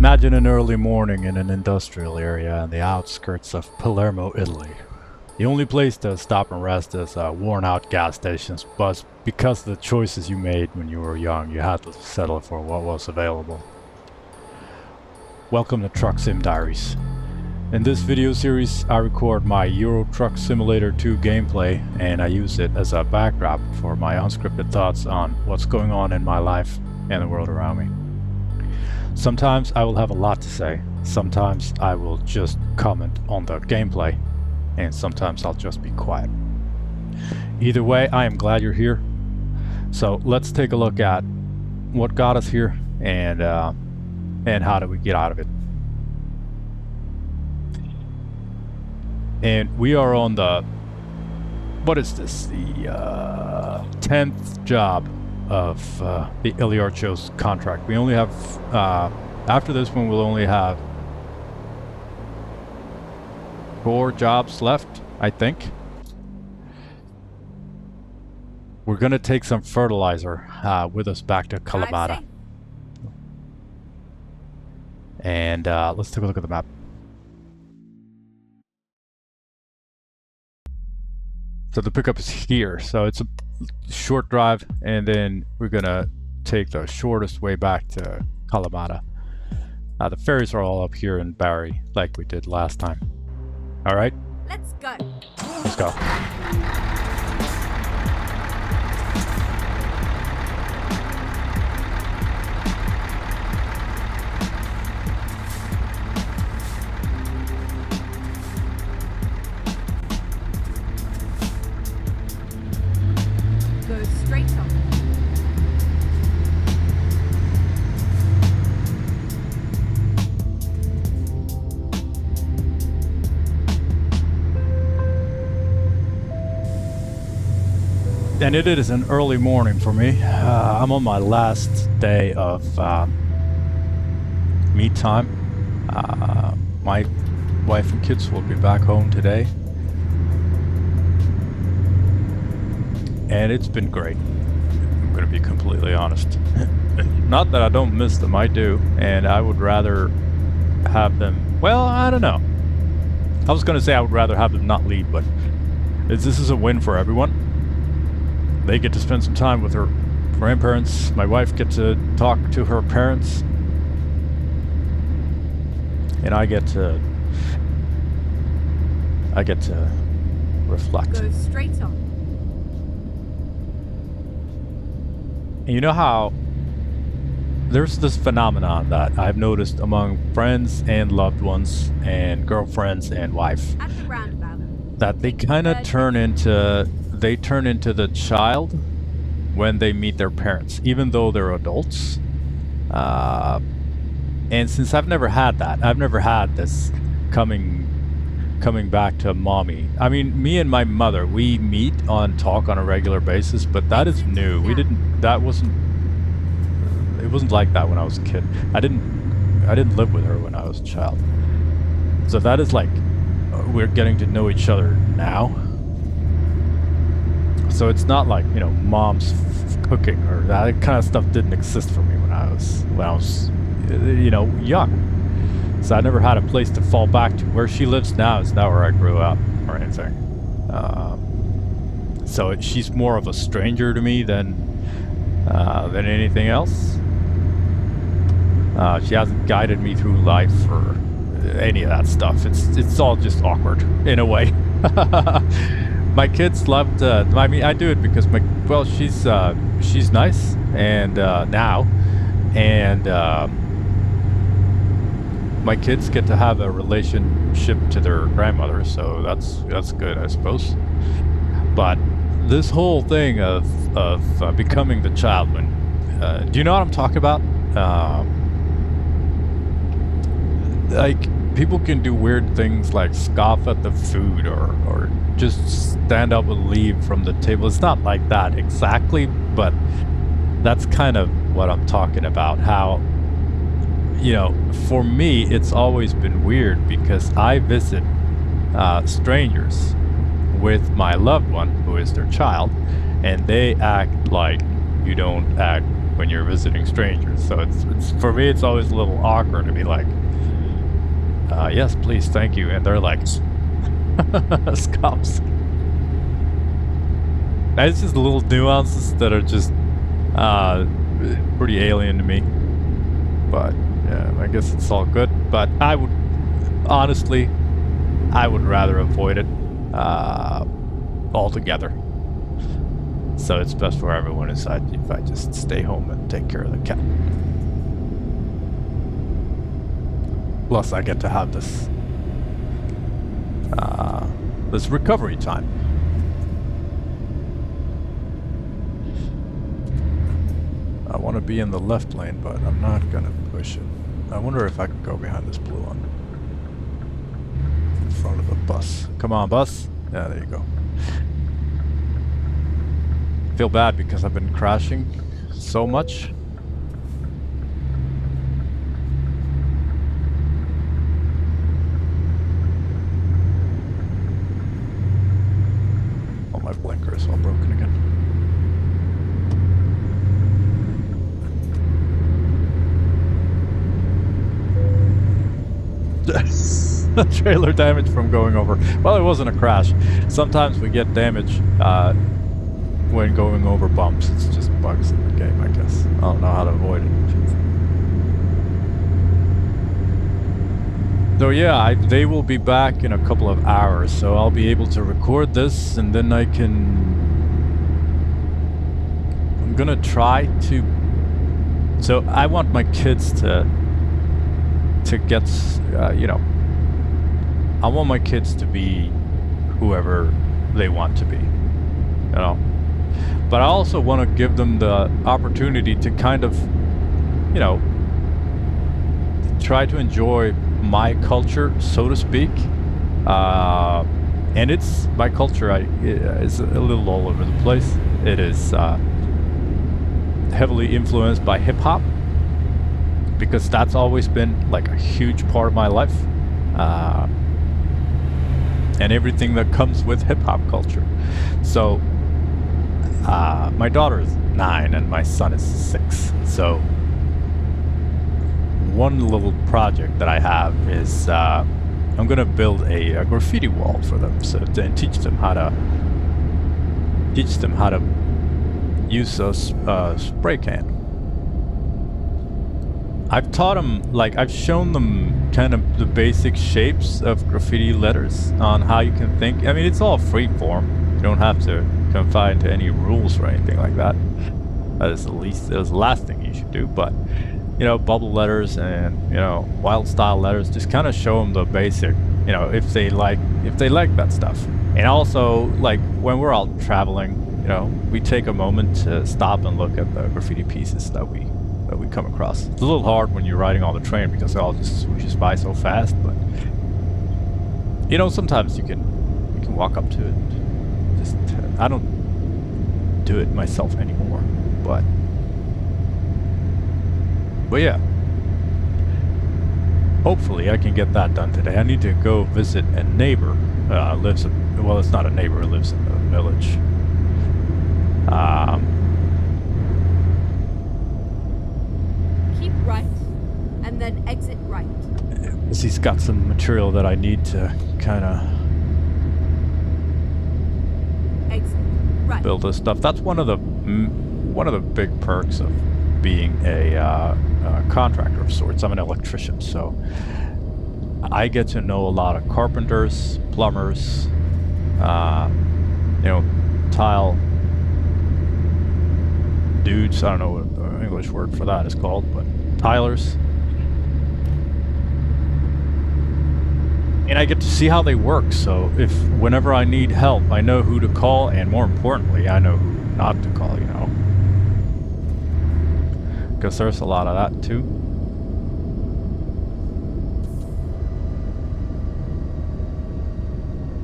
Imagine an early morning in an industrial area on the outskirts of Palermo, Italy. The only place to stop and rest is worn-out gas stations, but because of the choices you made when you were young, you had to settle for what was available. Welcome to Truck Sim Diaries. In this video series, I record my Euro Truck Simulator 2 gameplay, and I use it as a backdrop for my unscripted thoughts on what's going on in my life and the world around me. Sometimes I will have a lot to say, sometimes I will just comment on the gameplay, and sometimes I'll just be quiet. Either way, I am glad you're here. So let's take a look at what got us here and how do we get out of it. And we are on the, what is this, the 10th job of the Eliarchos contract. We only have, after this one we'll only have 4 jobs left, I think. We're gonna take some fertilizer with us back to Kalamata. And let's take a look at the map. So the pickup is here, so it's a short drive, and then we're gonna take the shortest way back to Kalamata. The ferries are all up here in Bari, like we did last time. All right? Let's go. Let's go. Go straight on. And it is an early morning for me. I'm on my last day of me time. My wife and kids will be back home today. And it's been great. I'm going to be completely honest. Not that I don't miss them, I do. And I would rather have them, well, I don't know. I was going to say I would rather have them not leave, but this is a win for everyone. They get to spend some time with her grandparents. My wife gets to talk to her parents. And I get to reflect. Go straight on. And you know how there's this phenomenon that I've noticed among friends and loved ones and girlfriends and wife, At the roundabout. that they kind of turn into the child when they meet their parents, even though they're adults. And since I've never had that, I've never had this coming back to mommy. I mean, me and my mother, we meet on talk on a regular basis, but that is new. It wasn't like that when I was a kid. I didn't live with her when I was a child. So that is like, we're getting to know each other now. So it's not like, you know, mom's cooking or that kind of stuff didn't exist for me when I was, you know, young. So I never had a place to fall back to. Where she lives now is not where I grew up or anything. So she's more of a stranger to me than anything else. She hasn't guided me through life or any of that stuff. It's all just awkward in a way. My kids loved. I mean, I do it because she's nice and now, and my kids get to have a relationship to their grandmother, so that's good, I suppose. But this whole thing of becoming the child, when do you know what I'm talking about? Like, people can do weird things like scoff at the food or just stand up and leave from the table. It's not like that exactly, but that's kind of what I'm talking about. How, you know, for me, it's always been weird because I visit strangers with my loved one, who is their child, and they act like you don't act when you're visiting strangers. So it's for me, it's always a little awkward to be like, yes, please, thank you. And they're like, scops. It's just little nuances that are just pretty alien to me. But yeah, I guess it's all good. But I would, honestly, I would rather avoid it altogether. So it's best for everyone if I just stay home and take care of the cat. Plus, I get to have this this recovery time. I want to be in the left lane, but I'm not gonna push it. I wonder if I can go behind this blue one. In front of the bus. Come on, bus. Yeah, there you go. Feel bad because I've been crashing so much. Oh, my blinker is all broken again. Trailer damage from going over. Well, it wasn't a crash. Sometimes we get damage when going over bumps. It's just bugs in the game, I guess. I don't know how to avoid it. So yeah, they will be back in a couple of hours, so I'll be able to record this, and then I'm gonna try to... So I want my kids to get, you know, I want my kids to be whoever they want to be, you know. But I also want to give them the opportunity to kind of, you know, try to enjoy my culture, so to speak. And it's my culture. Is a little all over the place. It is heavily influenced by hip hop, because that's always been like a huge part of my life, and everything that comes with hip hop culture. So. My daughter is 9 and my son is 6. So one little project that I have is I'm gonna build a graffiti wall for them, so and teach them how to use a spray can. I've taught them, like I've shown them kind of the basic shapes of graffiti letters on how you can think. I mean, it's all free form. You don't have to confine to any rules or anything like that. That is the last thing you should do. But you know, bubble letters and, you know, wild style letters, just kind of show them the basic, you know, if they like that stuff. And also, like when we're out traveling, you know, we take a moment to stop and look at the graffiti pieces that we come across. It's a little hard when you're riding on the train because it all just swooshes by so fast, but you know, sometimes you can walk up to it. Just I don't do it myself anymore, but yeah, hopefully I can get that done today. I need to go visit a neighbor. Well, it's not a neighbor, lives in the village. Keep right, and then exit right. He's got some material that I need to kind of Exit right. build this stuff. That's one of the big perks of being a contractor of sorts. I'm an electrician, so I get to know a lot of carpenters, plumbers, you know, tile dudes. I don't know what the English word for that is called, but tilers. And I get to see how they work, so whenever I need help, I know who to call, and more importantly, I know who not to call, you know. Because there's a lot of that too.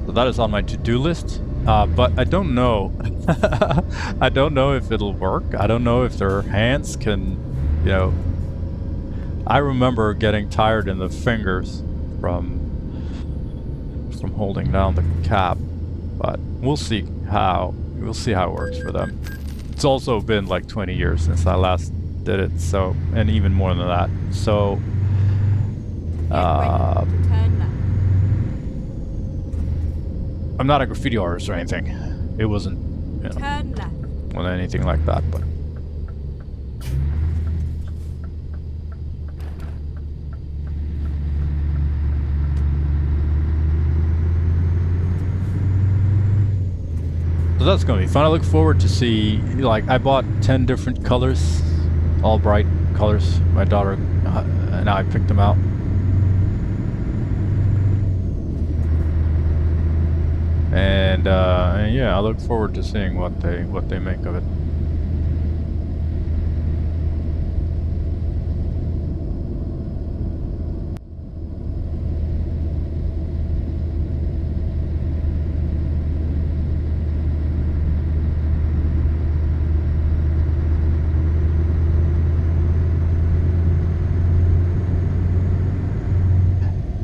So that is on my to-do list, but I don't know. I don't know if it'll work. I don't know if their hands can, you know. I remember getting tired in the fingers from holding down the cap, but we'll see how it works for them. It's also been like 20 years since I last did it. So, and even more than that. So, Get ready to turn left. I'm not a graffiti artist or anything. It wasn't, you know, Turn left. well, anything like that, but. So that's gonna be fun. I look forward to see, like, I bought 10 different colors, all bright colors. My daughter and I picked them out. And yeah, I look forward to seeing what they make of it.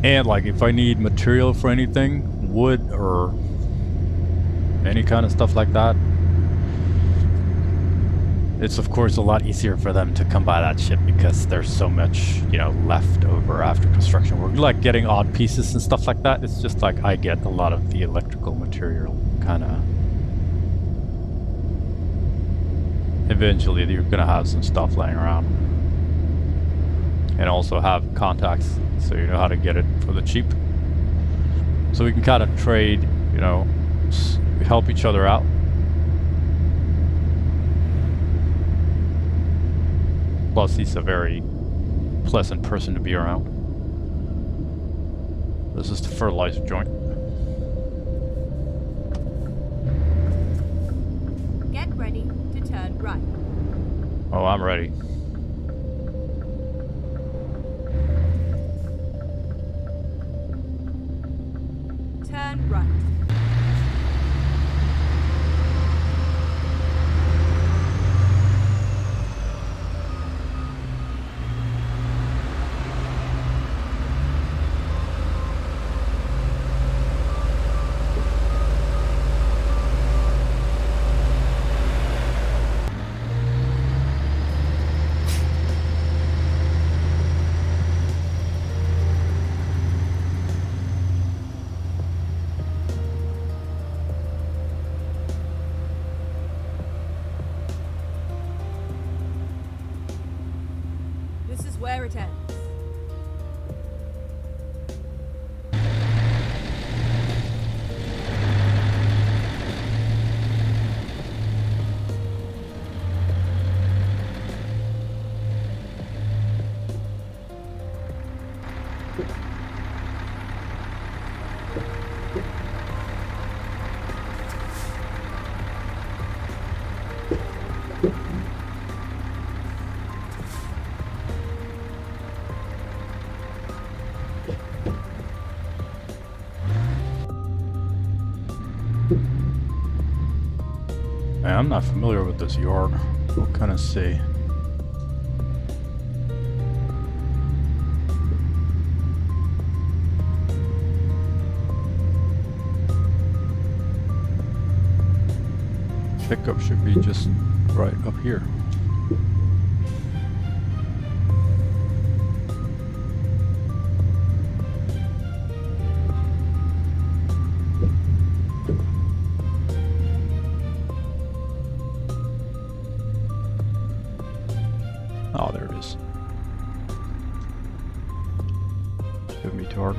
And like, if I need material for anything, wood or any kind of stuff like that, it's of course a lot easier for them to come by that shit because there's so much, you know, left over after construction work. Like getting odd pieces and stuff like that, it's just like I get a lot of the electrical material kind of. Eventually you're gonna have some stuff laying around. And also have contacts so you know how to get it for the cheap. So we can kind of trade, you know, help each other out. Plus, he's a very pleasant person to be around. This is the fertilizer joint. Get ready to turn right. Oh, I'm ready. Turn right. This is where it ends. Man, I'm not familiar with this yard. We'll kind of see. Pickup should be just right up here. Oh, there it is. Give me toward.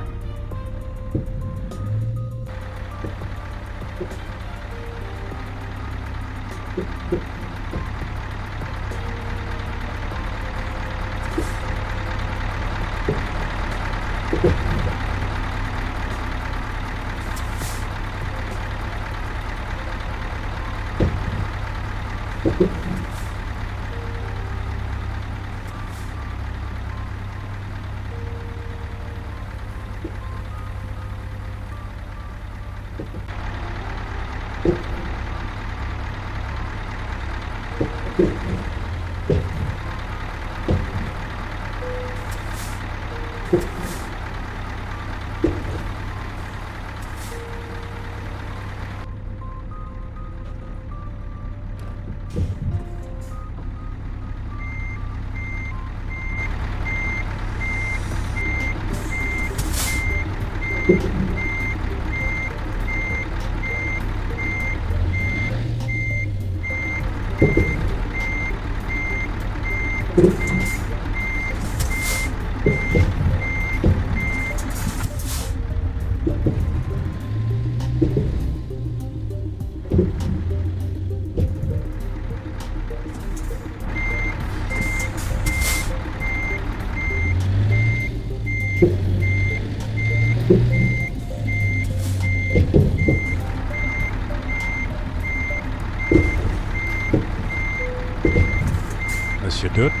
This should do it.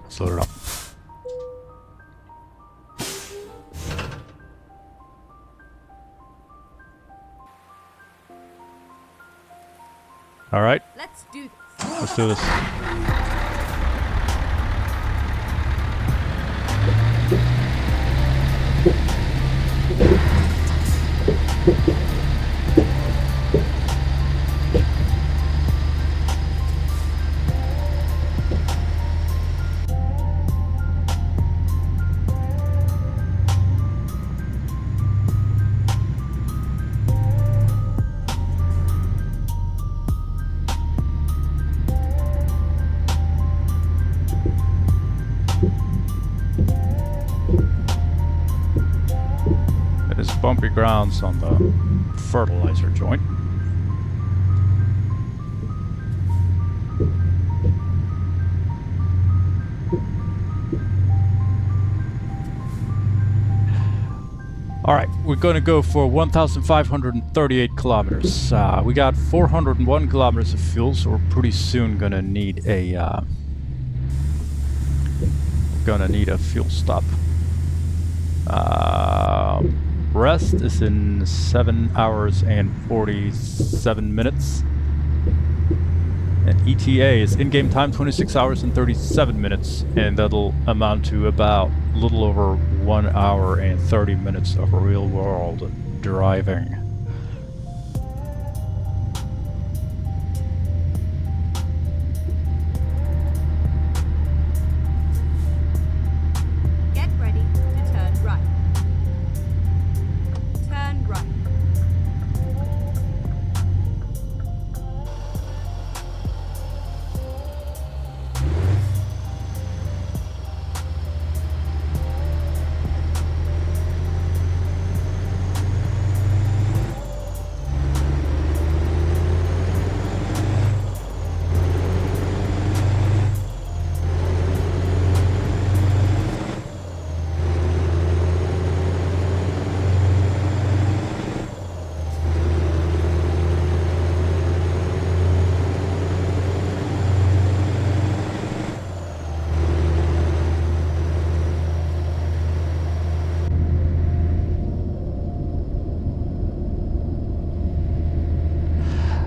Let's load it up. All right, Let's do this. let's do this. It is bumpy grounds on the fertilizer joint. All right, we're going to go for 1,538 kilometers. We got 401 kilometers of fuel, so we're pretty soon going to need a fuel stop. Rest is in 7 hours and 47 minutes. And ETA is in-game time 26 hours and 37 minutes, and that'll amount to about a little over 1 hour and 30 minutes of real-world driving. Get ready to turn right. Turn right.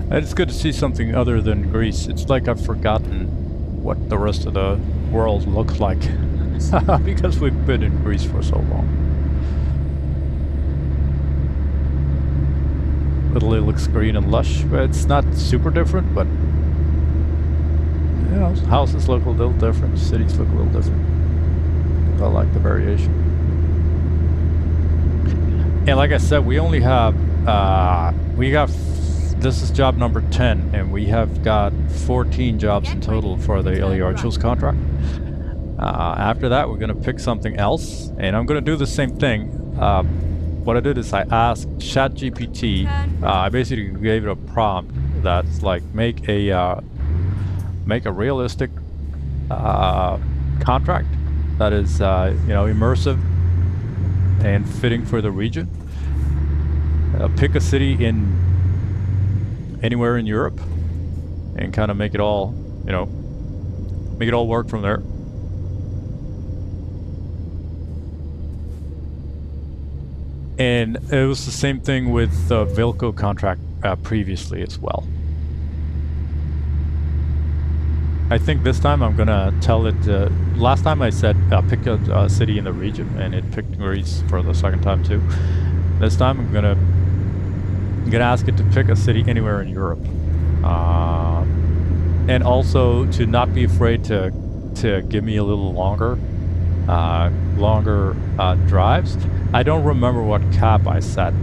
And it's good to see something other than Greece. It's like I've forgotten what the rest of the world looks like because we've been in Greece for so long. Italy looks green and lush, but it's not super different, but you know, houses look a little different, cities look a little different. I like the variation. And like I said, we only have, this is job number 10, and we have got 14 jobs in total for the Eliarchos contract. After that, we're going to pick something else, and I'm going to do the same thing. What I did is I asked ChatGPT, I basically gave it a prompt that's like, make a realistic contract that is, immersive and fitting for the region. Pick a city anywhere in Europe and kind of make it all work from there. And it was the same thing with the Vilco contract previously as well. I think this time I'm gonna tell it, last time I said pick a city in the region, and it picked Greece for the second time too. This time I'm gonna ask it to pick a city anywhere in Europe. And also to not be afraid to give me a little longer longer drives. I don't remember what cap I set.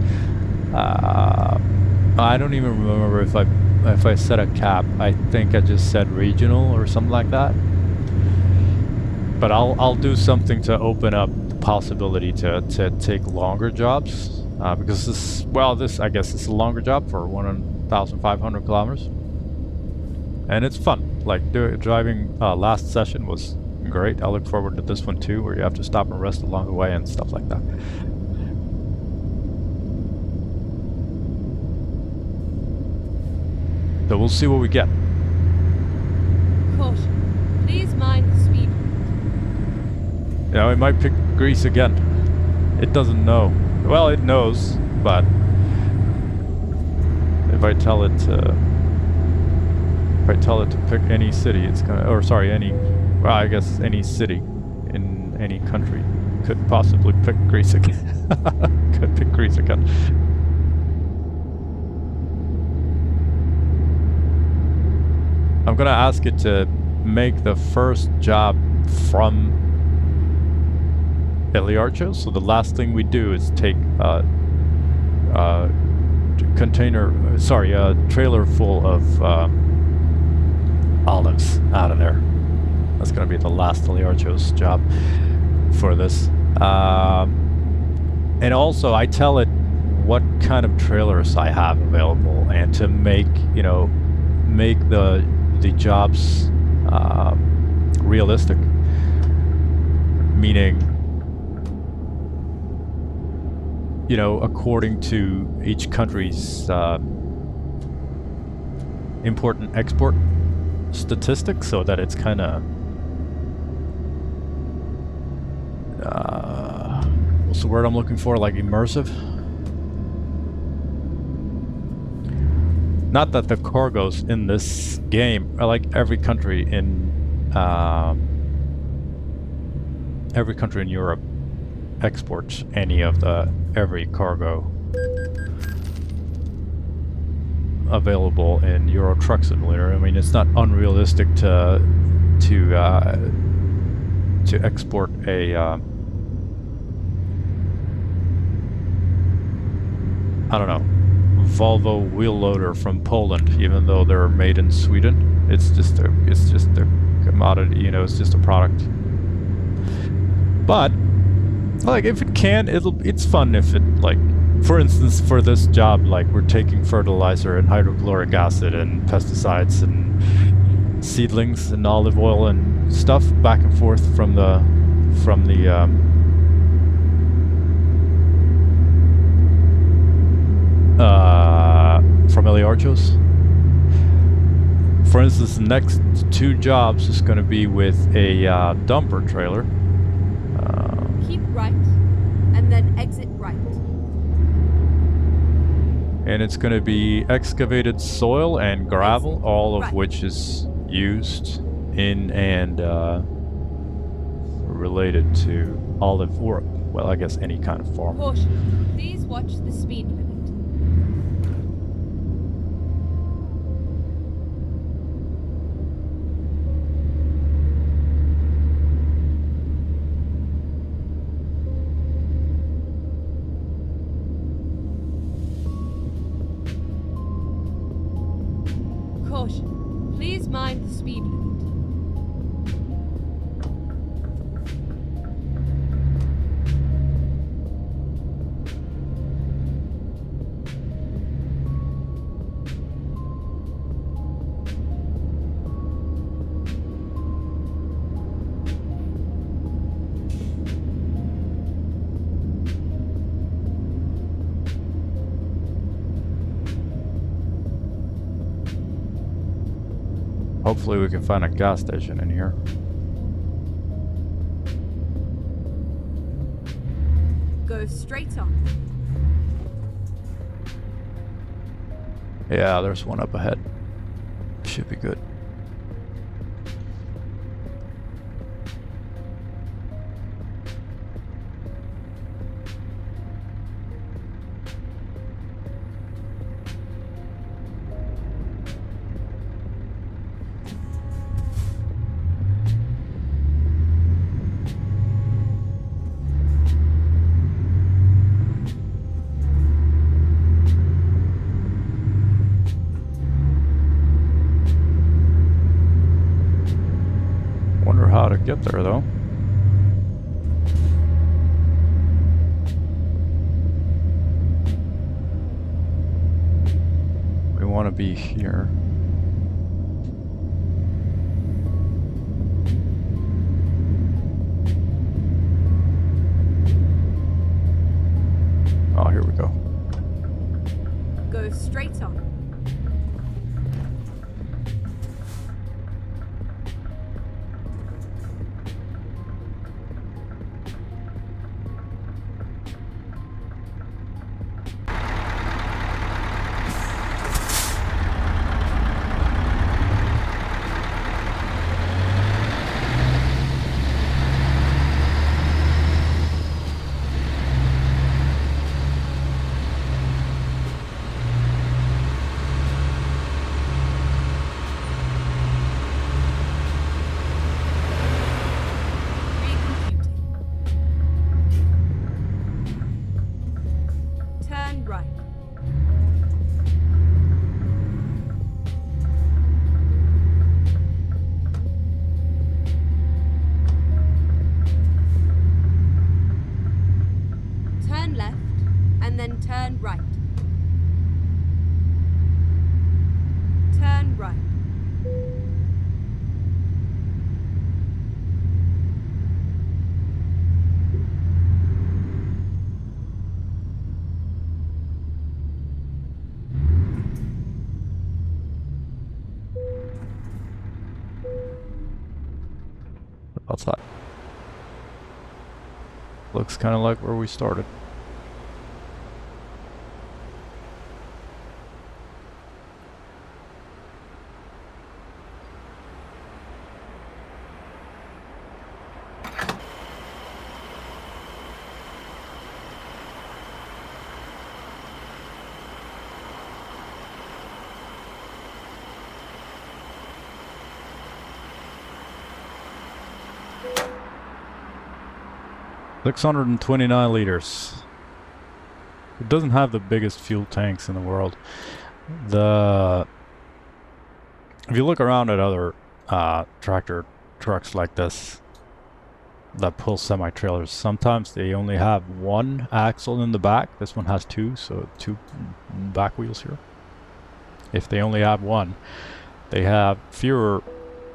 I don't even remember if I set a cap. I think I just said regional or something like that. But I'll do something to open up the possibility to take longer jobs, because this I guess is a longer job for 1,500 kilometers, and it's fun. Like driving last session was great. I look forward to this one too, where you have to stop and rest along the way and stuff like that. So we'll see what we get. Caution. Please mind the speed limit. Yeah, we might pick Greece again. It doesn't know. Well, it knows, but if I tell it to pick any city, it's gonna, or sorry, well, I guess any city in any country could possibly pick Greece again. Could pick Greece again. I'm gonna ask it to make the first job from Eliarchos, so the last thing we do is take a trailer full of olives out of there. That's gonna be the last Eliarchos job for this. And also I tell it what kind of trailers I have available, and to make the jobs realistic, meaning according to each country's import and export statistics, so that it's kind of what's the word I'm looking for, like immersive. Not that the cargoes in this game are like every country in Europe exports every cargo available in Euro Truck Simulator. I mean, it's not unrealistic to export a I don't know, Volvo wheel loader from Poland, even though they're made in Sweden. It's just a commodity, it's just a product. But like, if it can, it's fun if it, like, for instance, for this job, like, we're taking fertilizer and hydrochloric acid and pesticides and seedlings and olive oil and stuff back and forth from Eliarchos. For instance, the next two jobs is going to be with a dumper trailer. Keep right, and then exit right. And it's going to be excavated soil and gravel, Exit all of right. which is used in and related to olive or, well, I guess any kind of farm. Caution. Please watch the speed limit. Caution. Please mind the speed limit. Hopefully we can find a gas station in here. Go straight on. Yeah, there's one up ahead. Should be good. get there though. We want to be here. Oh, here we go. Go straight on. Then turn right. Turn right. Outside. Looks kind of like where we started. $629 It doesn't have the biggest fuel tanks in the world. If you look around at other tractor trucks like this that pull semi-trailers, sometimes they only have one axle in the back. This one has two, so two back wheels here. If they only have one, they have fewer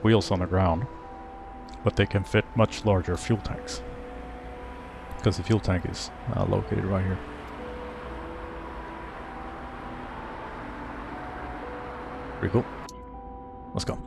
wheels on the ground, but they can fit much larger fuel tanks, because the fuel tank is located right here. Pretty cool. Let's go.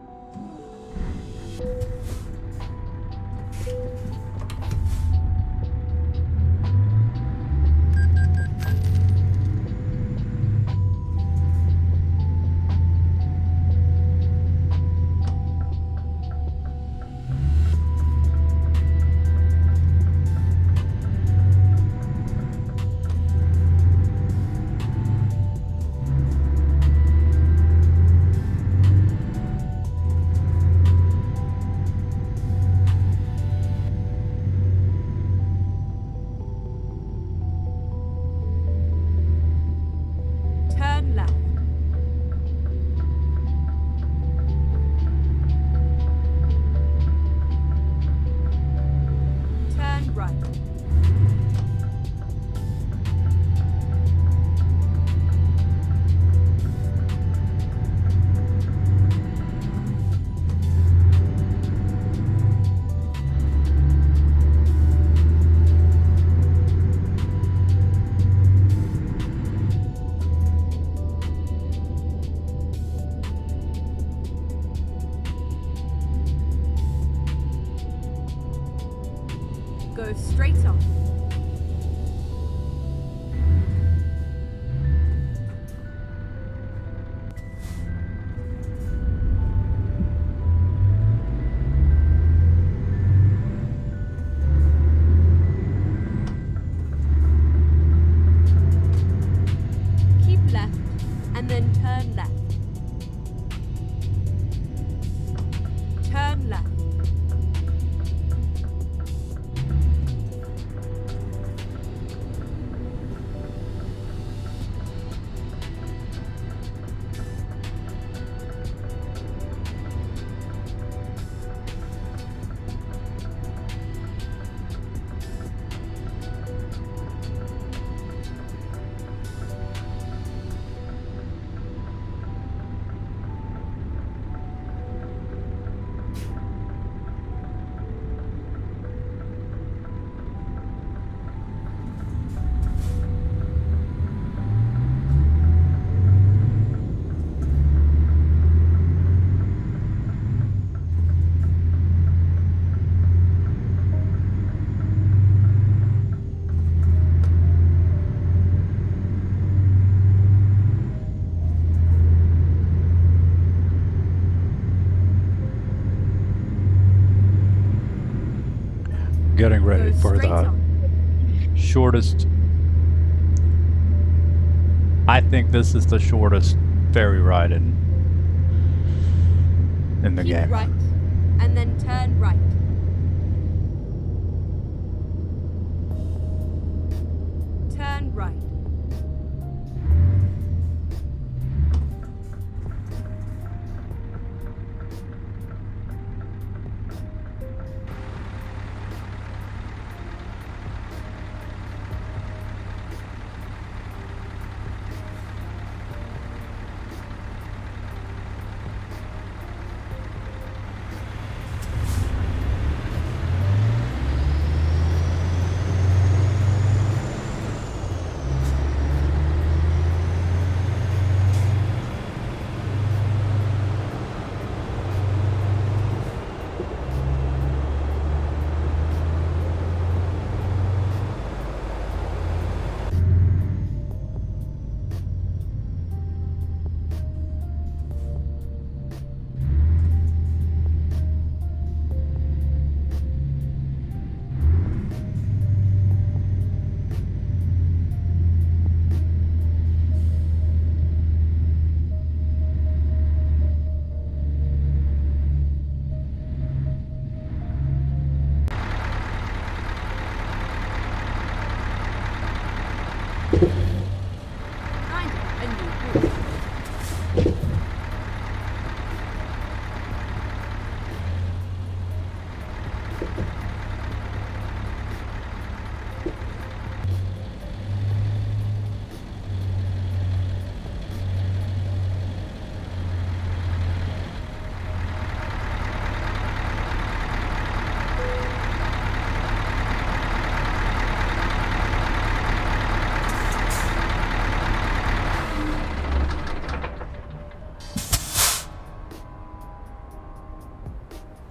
Go straight on. Keep left and then turn left. Turn left. getting ready Go for straight the on. shortest. I think this is the shortest ferry ride in the Keep game. right, and then turn right. Turn right. Find a new route.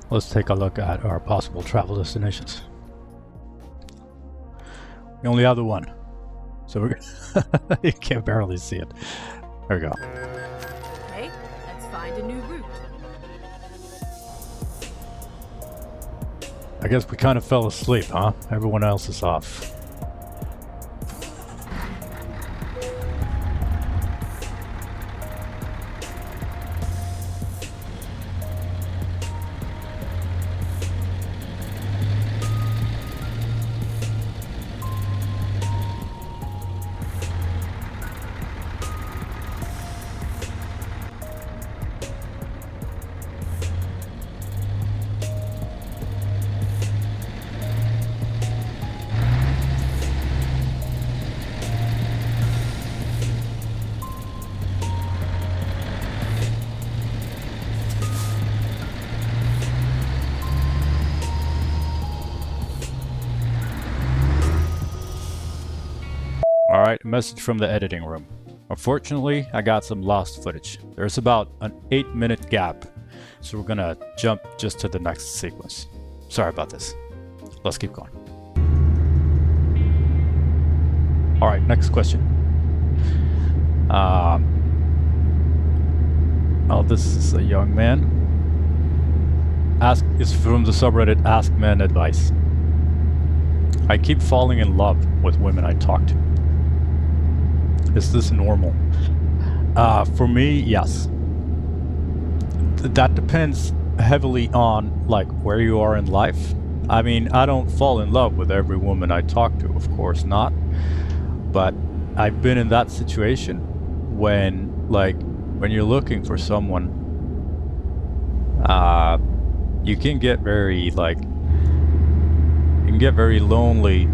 Let's take a look at our possible travel destinations. We only have the one, so we're you can barely see it. There we go. Okay, let's find a new route. I guess we kind of fell asleep, huh? Everyone else is off. Alright, a message from the editing room. Unfortunately, I got some lost footage. There's about an 8-minute gap, so we're gonna jump just to the next sequence. Sorry about this. Let's keep going. Alright, next question. Oh, this is a young man. Is from the subreddit Ask Men Advice. I keep falling in love with women I talk to. Is this normal? For me, yes. That depends heavily on like where you are in life. I mean, I don't fall in love with every woman I talk to, of course not. But I've been in that situation when you're looking for someone, you can get very lonely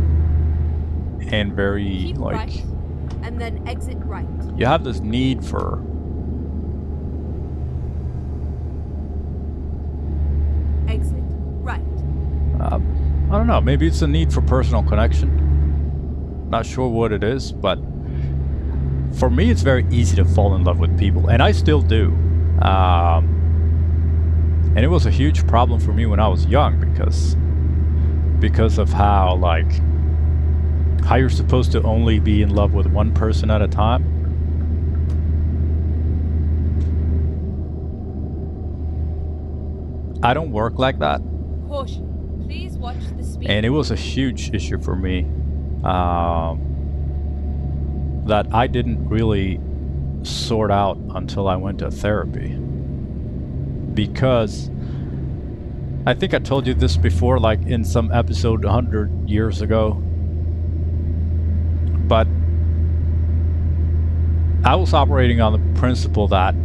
and very Keep right, and then exit right. You have this need for Exit right. I don't know, maybe it's a need for personal connection. Not sure what it is, but for me it's very easy to fall in love with people, and I still do. And it was a huge problem for me when I was young because of how you're supposed to only be in love with one person at a time. I don't work like that. Caution. Please watch the speed. And it was a huge issue for me that I didn't really sort out until I went to therapy. Because I think I told you this before, like in some episode 100 years ago, but I was operating on the principle that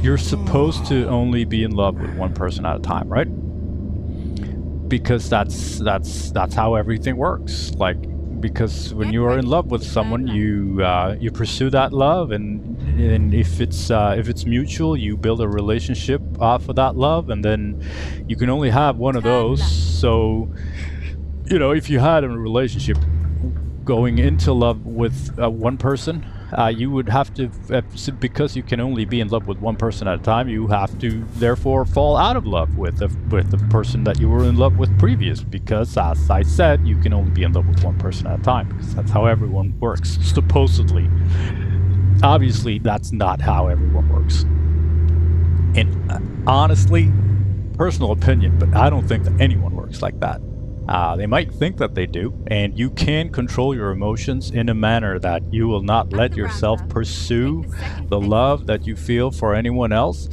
you're supposed to only be in love with one person at a time, right? Because that's how everything works. Like, because when you are in love with someone, you pursue that love, and if it's mutual, you build a relationship off of that love, and then you can only have one of those. So, if you had a relationship going into love with one person, you would have to, because you can only be in love with one person at a time, you have to therefore fall out of love with the person that you were in love with previous, because as I said, you can only be in love with one person at a time, because that's how everyone works, supposedly. Obviously, that's not how everyone works. And honestly, personal opinion, but I don't think that anyone works like that. They might think that they do, and you can control your emotions in a manner that you will not let yourself pursue the love that you feel for anyone else.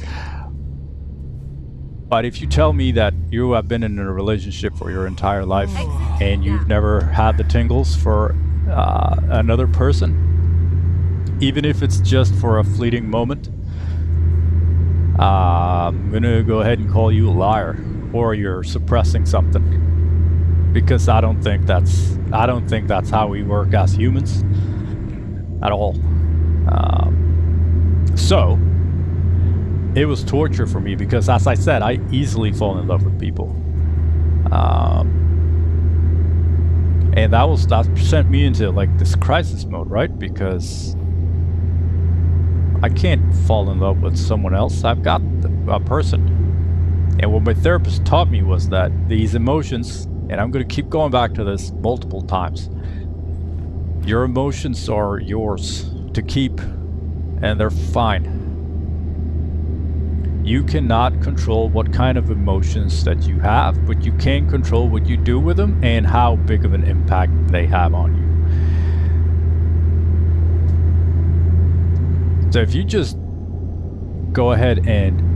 But if you tell me that you have been in a relationship for your entire life and you've never had the tingles for another person, even if it's just for a fleeting moment, I'm gonna go ahead and call you a liar, or you're suppressing something. Because I don't think that's how we work as humans at all. So it was torture for me, because, as I said, I easily fall in love with people, and that sent me into like this crisis mode, right? Because I can't fall in love with someone else. I've got a person, and what my therapist taught me was that these emotions, and I'm going to keep going back to this multiple times, your emotions are yours to keep, and they're fine. You cannot control what kind of emotions that you have, but you can control what you do with them and how big of an impact they have on you. So if you just go ahead and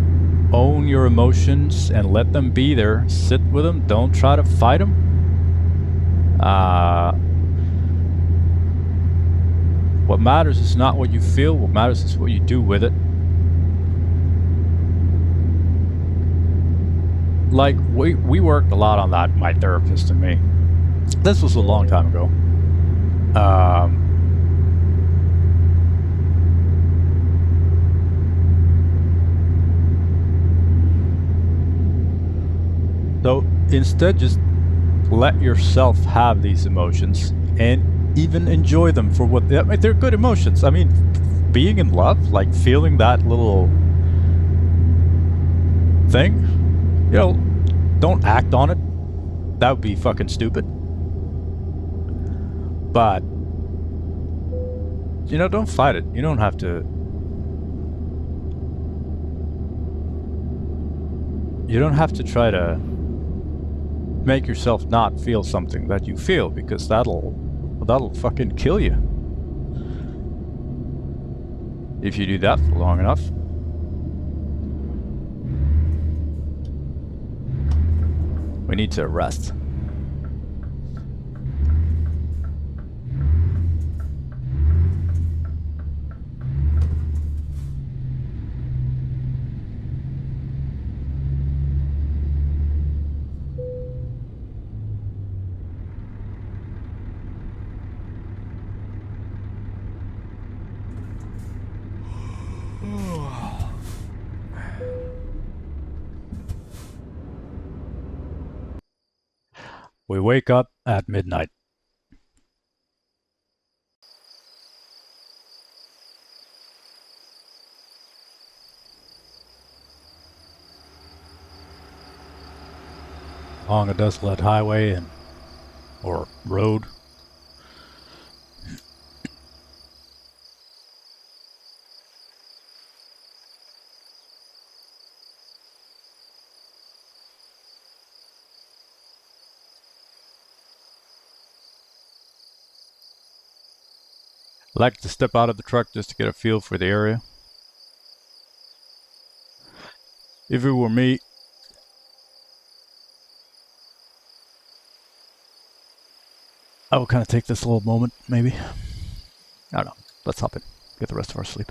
own your emotions and let them be there, sit with them, don't try to fight them, what matters is not what you feel, what matters is what you do with it. Like, we worked a lot on that, my therapist and me. This was a long time ago. So instead, just let yourself have these emotions and even enjoy them for what they're good emotions. I mean, being in love, like feeling that little thing, don't act on it. That would be fucking stupid. But, don't fight it. You don't have to. You don't have to try to make yourself not feel something that you feel, because that'll fucking kill you if you do that for long enough. We need to rest. We wake up at midnight. Along a desolate highway or road. I like to step out of the truck just to get a feel for the area. If it were me, I will kind of take this little moment, maybe. I don't know. Let's hop in. Get the rest of our sleep.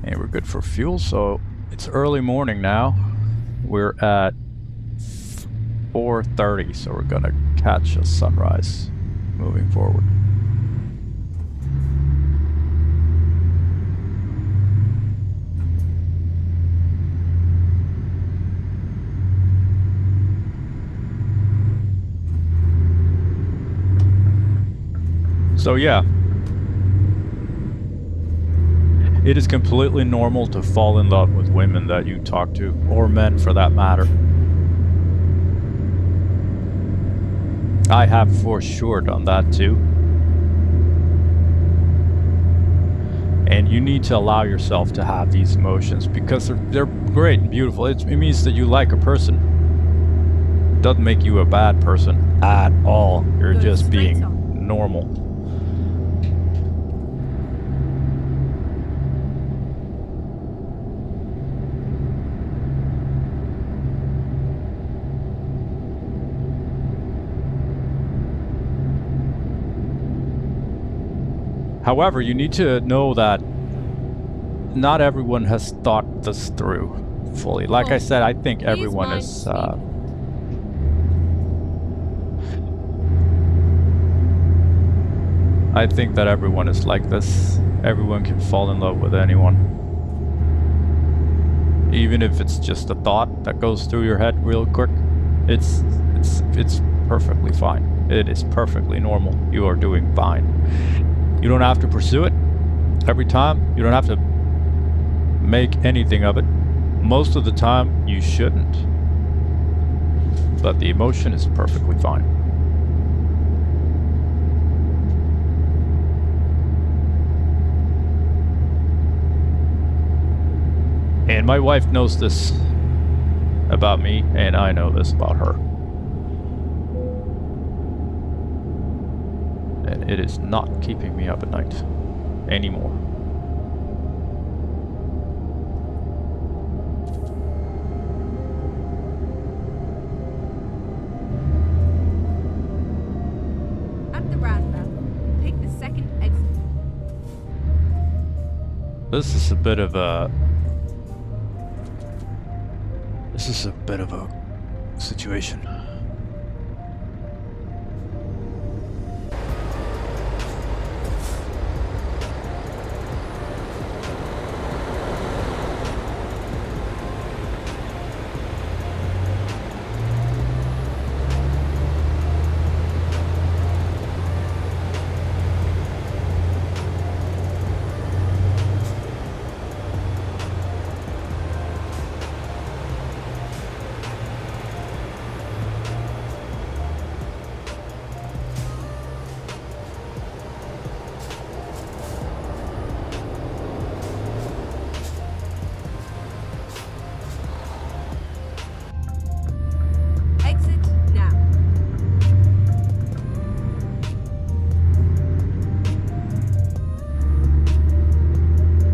And we're good for fuel, so it's early morning now. We're at 4:30, so we're gonna catch a sunrise moving forward. So yeah, it is completely normal to fall in love with women that you talk to, or men for that matter. I have for sure done that too. And you need to allow yourself to have these emotions because they're great and beautiful. It means that you like a person. It doesn't make you a bad person at all. You're just being normal. However, you need to know that not everyone has thought this through fully. Like I said, I think everyone is... I think that everyone is like this. Everyone can fall in love with anyone. Even if it's just a thought that goes through your head real quick, it's perfectly fine. It is perfectly normal. You are doing fine. You don't have to pursue it every time. You don't have to make anything of it. Most of the time, you shouldn't. But the emotion is perfectly fine. And my wife knows this about me, and I know this about her. And it is not keeping me up at night anymore. At the roundabout, take the second exit. This is a bit of a situation.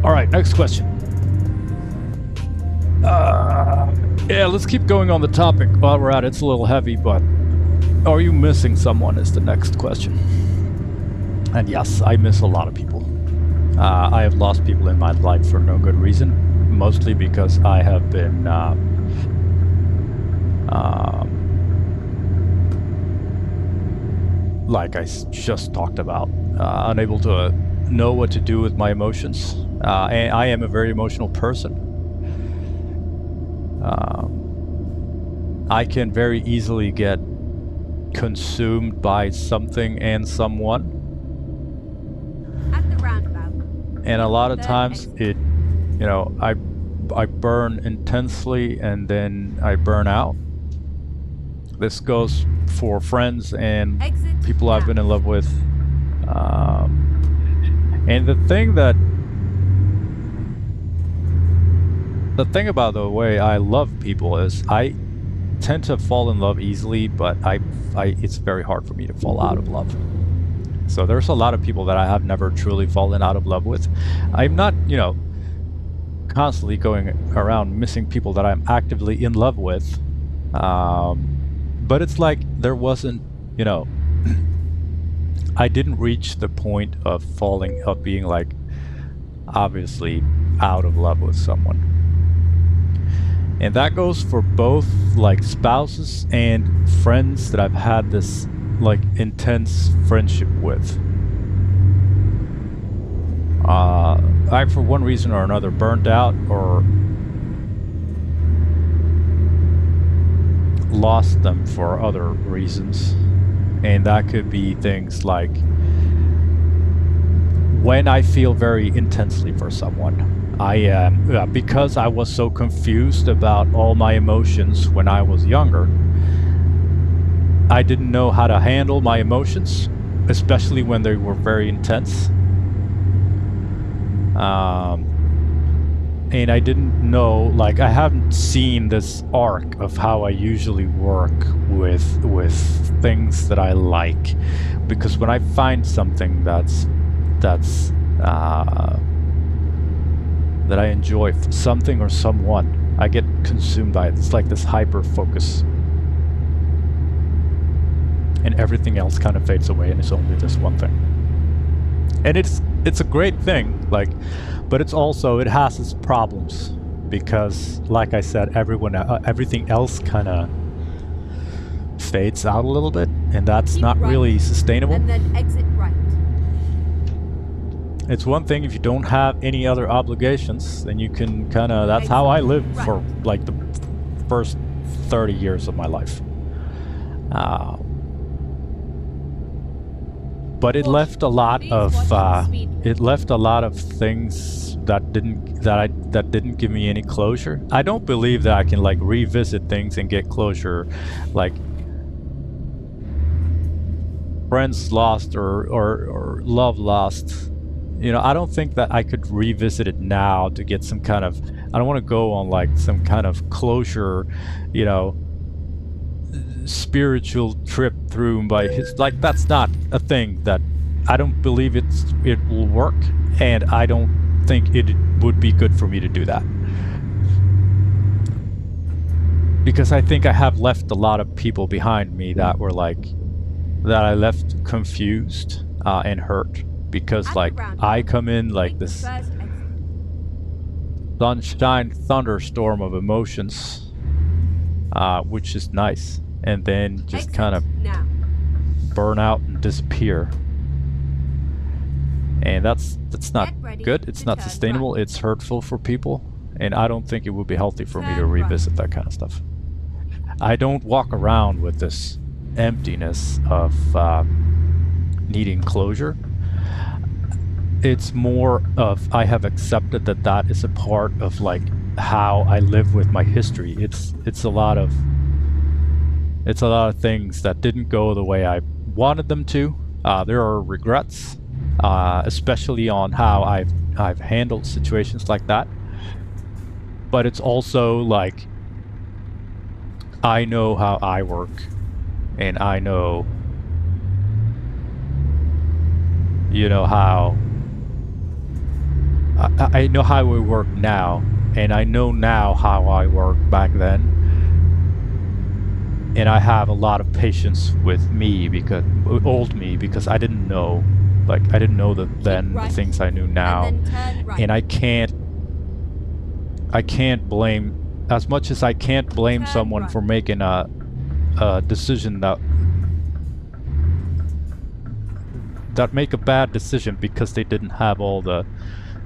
Alright, next question. Yeah, let's keep going on the topic while we're at it. It's a little heavy, but are you missing someone is the next question. And yes, I miss a lot of people. I have lost people in my life for no good reason. Mostly because I have been like I just talked about, unable to know what to do with my emotions. And I am a very emotional person. I can very easily get consumed by something and someone. At the roundabout. And a lot of times it, you know, I burn intensely and then I burn out. This goes for friends and people I've been in love with. And the thing that the thing about the way I love people is I tend to fall in love easily, but it's very hard for me to fall out of love. So there's a lot of people that I have never truly fallen out of love with. I'm not, constantly going around missing people that I'm actively in love with. But it's like there wasn't, I didn't reach the point of being like obviously out of love with someone. And that goes for both like spouses and friends that I've had this like intense friendship with. I, for one reason or another, burned out or lost them for other reasons. And that could be things like when I feel very intensely for someone. Because I was so confused about all my emotions when I was younger, I didn't know how to handle my emotions, especially when they were very intense. And I didn't know, like, I haven't seen this arc of how I usually work with things that I like, because when I find something that I enjoy, something or someone, I get consumed by it. It's like this hyper focus, and everything else kind of fades away, and it's only this one thing. And it's a great thing, like, but it has its problems, because like I said, everything else kind of fades out a little bit, and that's Keep not right, really sustainable. And then exit right. It's one thing if you don't have any other obligations, then you can that's how I lived for like the first 30 years of my life. But it left a lot of things that didn't give me any closure. I don't believe that I can like revisit things and get closure, like friends lost or love lost. I don't think that I could revisit it now to get some kind of, I don't want to go on like some kind of closure, spiritual trip through by his, like, that's not a thing that I don't believe it will work, and I don't think it would be good for me to do that, because I think I have left a lot of people behind me that I left confused and hurt, because like I come in like this sunshine thunderstorm of emotions, which is nice, and then just kind of burn out and disappear. And that's not good. It's not sustainable. It's hurtful for people, and I don't think it would be healthy for me to revisit that kind of stuff. I don't walk around with this emptiness of needing closure. It's more of I have accepted that is a part of like how I live with my history. It's a lot of things that didn't go the way I wanted them to. There are regrets, especially on how I've handled situations like that. But it's also like I know how I work, and I know, how I know how we work now, and I know now how I worked back then. And I have a lot of patience with me, because I didn't know, the things I knew now. And I can't blame, as much as I can't blame someone for making a decision that make a bad decision because they didn't have all the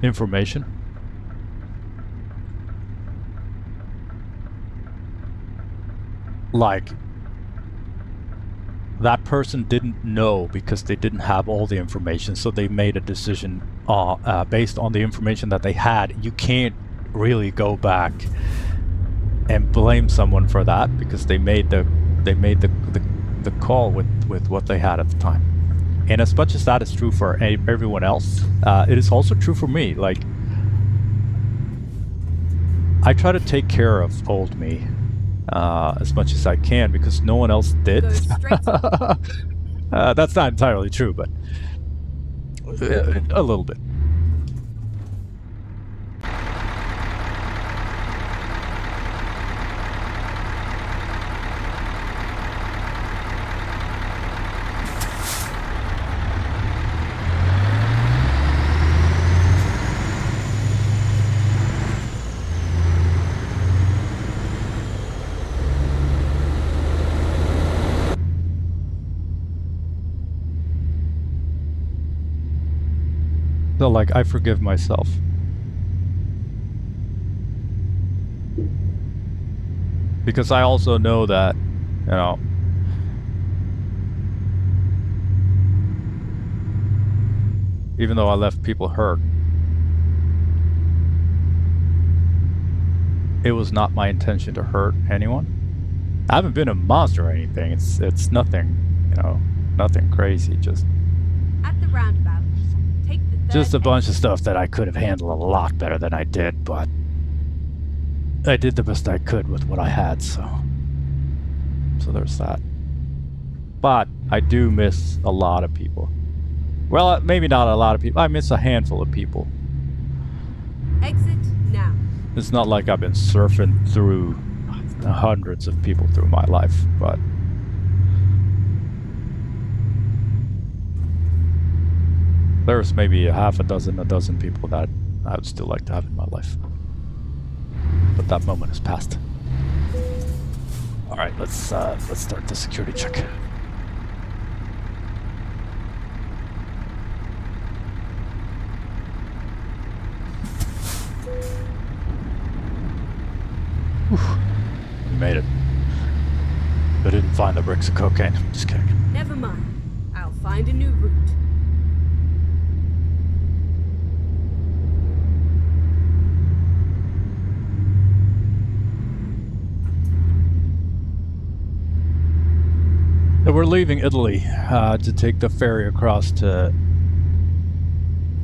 information. Like, that person didn't know because they didn't have all the information, so they made a decision based on the information that they had. You can't really go back and blame someone for that, because they made the call with what they had at the time. And as much as that is true for everyone else, it is also true for me. Like, I try to take care of old me as much as I can because no one else did. Go straight to That's not entirely true, but a little bit. So, like, I forgive myself. Because I also know that, you know, even though I left people hurt, it was not my intention to hurt anyone. I haven't been a monster or anything. It's nothing, you know, nothing crazy. Just at the roundabout. Take the third just a bunch of exit. stuff that I could have handled a lot better than I did, but I did the best I could with what I had, so there's that. But I do miss a lot of people. Well, maybe not a lot of people. I miss a handful of people. Exit now. It's not like I've been surfing through hundreds of people through my life, but there's maybe a dozen people that I would still like to have in my life. But that moment has passed. All right, let's start the security check. Whew. We made it. But didn't find the bricks of cocaine. Just kidding. Never mind. I'll find a new route. So we're leaving Italy to take the ferry across to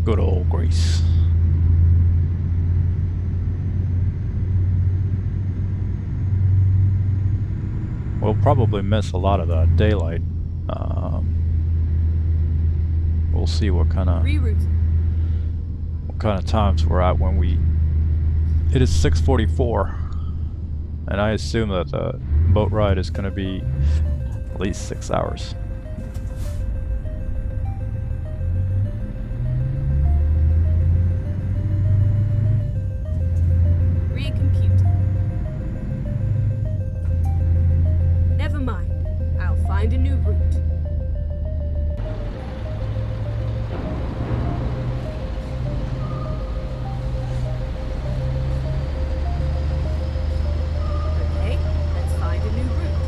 good old Greece. We'll probably miss a lot of the daylight. We'll see what kind of times we're at when we. It is 6:44, and I assume that the boat ride is going to be at least 6 hours. Recompute. Never mind. I'll find a new route. Okay, let's find a new route.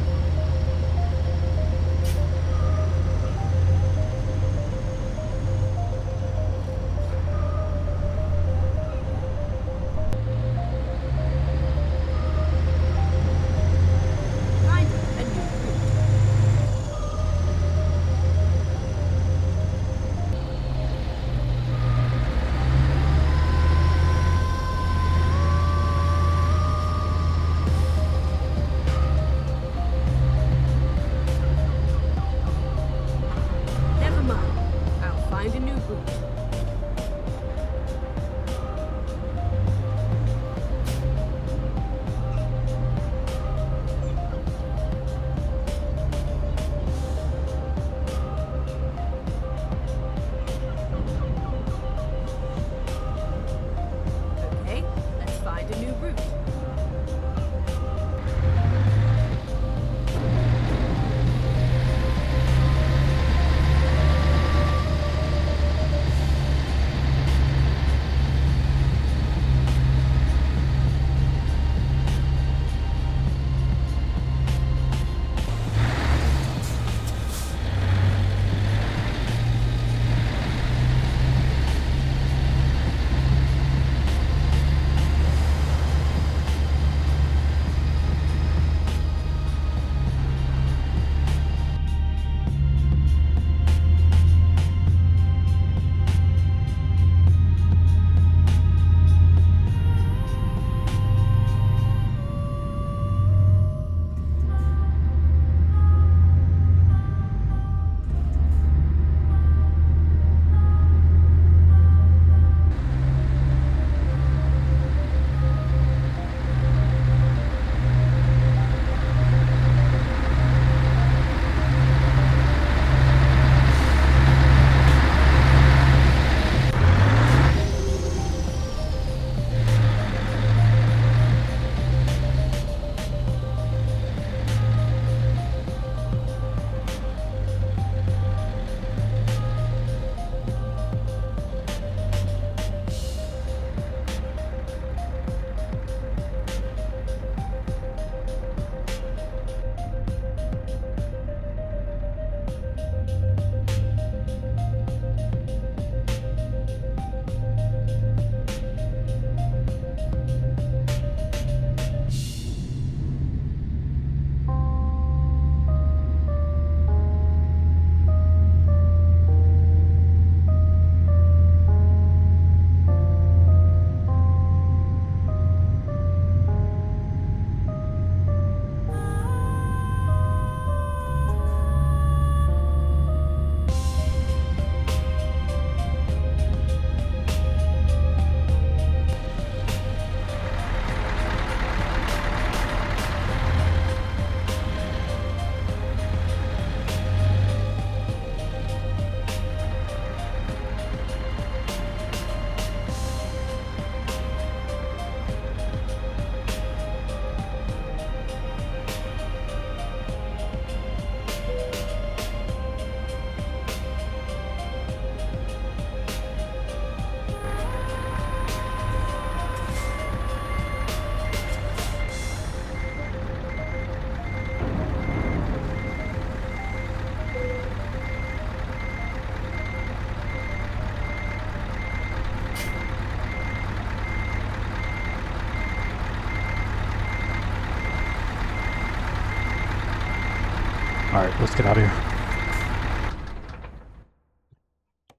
Alright, let's get out of here.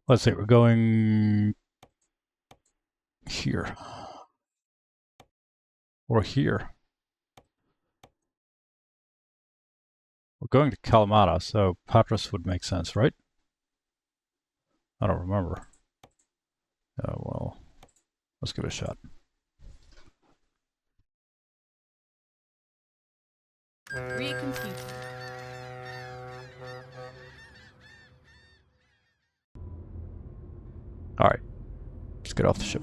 Let's see, we're going here. Or here. We're going to Kalamata, so Patras would make sense, right? I don't remember. Oh, well, let's give it a shot. Recompute. Alright, let's get off the ship.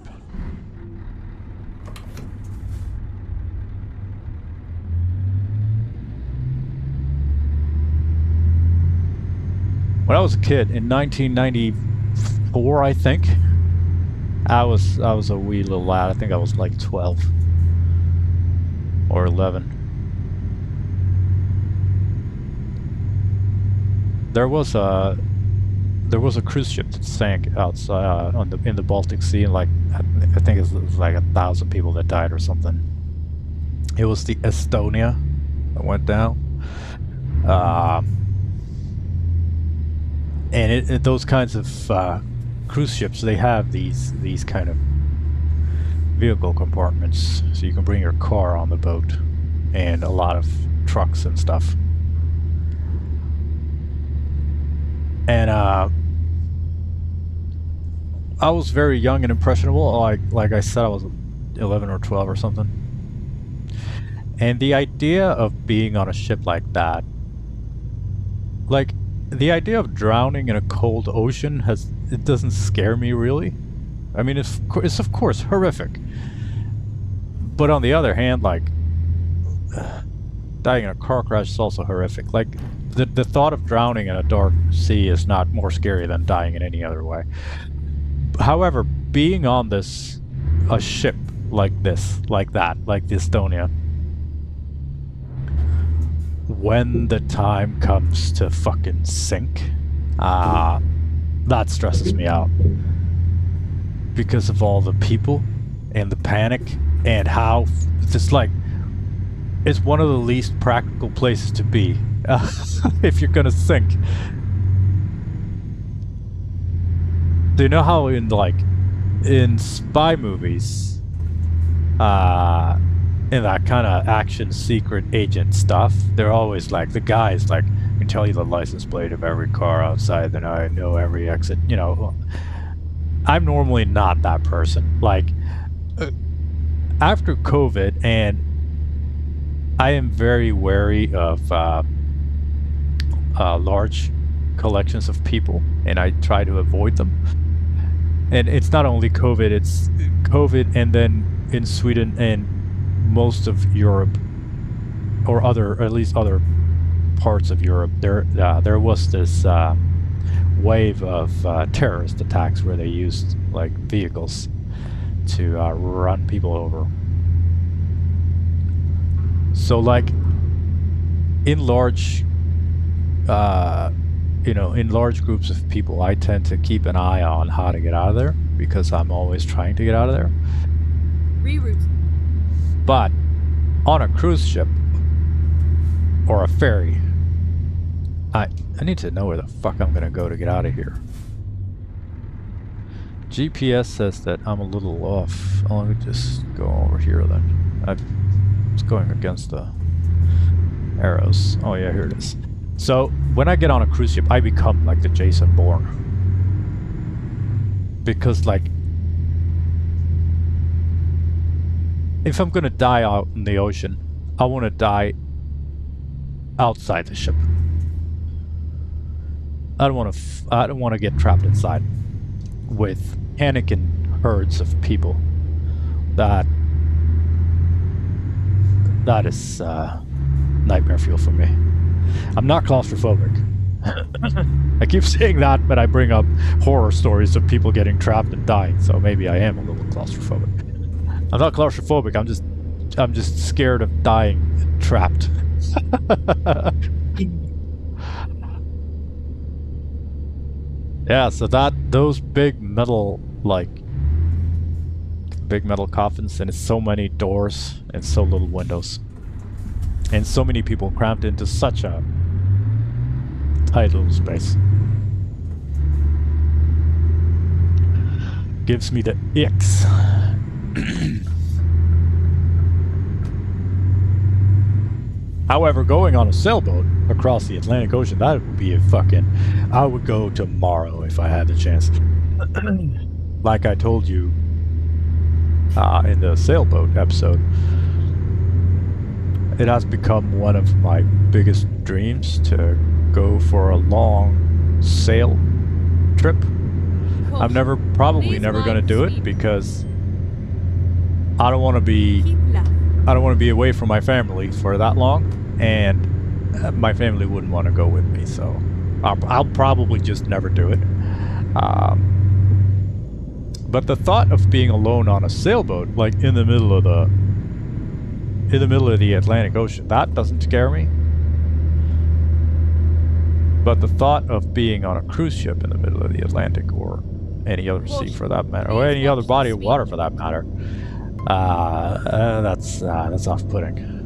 When I was a kid, in 1994, I think, I was a wee little lad. I think I was like 12 or 11. There was a cruise ship that sank outside in the Baltic Sea, and like I think it was like 1,000 people that died or something. It was the Estonia that went down. And those kinds of cruise ships, they have these kind of vehicle compartments, so you can bring your car on the boat, and a lot of trucks and stuff. And I was very young and impressionable. Like I said, I was 11 or 12 or something. And the idea of being on a ship like that, like the idea of drowning in a cold ocean, it doesn't scare me really. I mean, it's of course horrific. But on the other hand, like dying in a car crash is also horrific. Like the thought of drowning in a dark sea is not more scary than dying in any other way. However, being on a ship like this, like the Estonia, when the time comes to fucking sink, that stresses me out. Because of all the people and the panic and how it's like, it's one of the least practical places to be if you're gonna sink. Do you know how in spy movies, in that kind of action secret agent stuff, they're always like, the guy's like, I can tell you the license plate of every car outside, then I know every exit, you know. I'm normally not that person. Like, after COVID, and I am very wary of large collections of people, and I try to avoid them. And it's not only COVID, it's COVID, and then in Sweden and most of Europe, or at least other parts of Europe, there was this wave of terrorist attacks where they used like vehicles to run people over. So like in large in large groups of people, I tend to keep an eye on how to get out of there, because I'm always trying to get out of there. Reroute. But on a cruise ship or a ferry, I need to know where the fuck I'm gonna go to get out of here. GPS says that I'm a little off. Oh, let me just go over here then. It's going against the arrows. Oh yeah, here it is. So when I get on a cruise ship, I become like the Jason Bourne. Because like, if I'm gonna die out in the ocean, I want to die outside the ship. I don't want to get trapped inside with panicking herds of people. That is nightmare fuel for me. I'm not claustrophobic. I keep saying that, but I bring up horror stories of people getting trapped and dying, so maybe I am a little claustrophobic. I'm not claustrophobic, I'm just scared of dying trapped. Yeah, so those big metal coffins, and it's so many doors and so little windows. And so many people cramped into such a tight little space. Gives me the icks. However, going on a sailboat across the Atlantic Ocean, that would be a fucking... I would go tomorrow if I had the chance. Like I told you in the sailboat episode, it has become one of my biggest dreams to go for a long sail trip. I'm probably never going to do it because I don't want to be away from my family for that long, and my family wouldn't want to go with me, so I'll probably just never do it. But the thought of being alone on a sailboat, like in the middle of the Atlantic Ocean, that doesn't scare me. But the thought of being on a cruise ship in the middle of the Atlantic, or any other sea for that matter, or any other body of water for that matter, that's off-putting.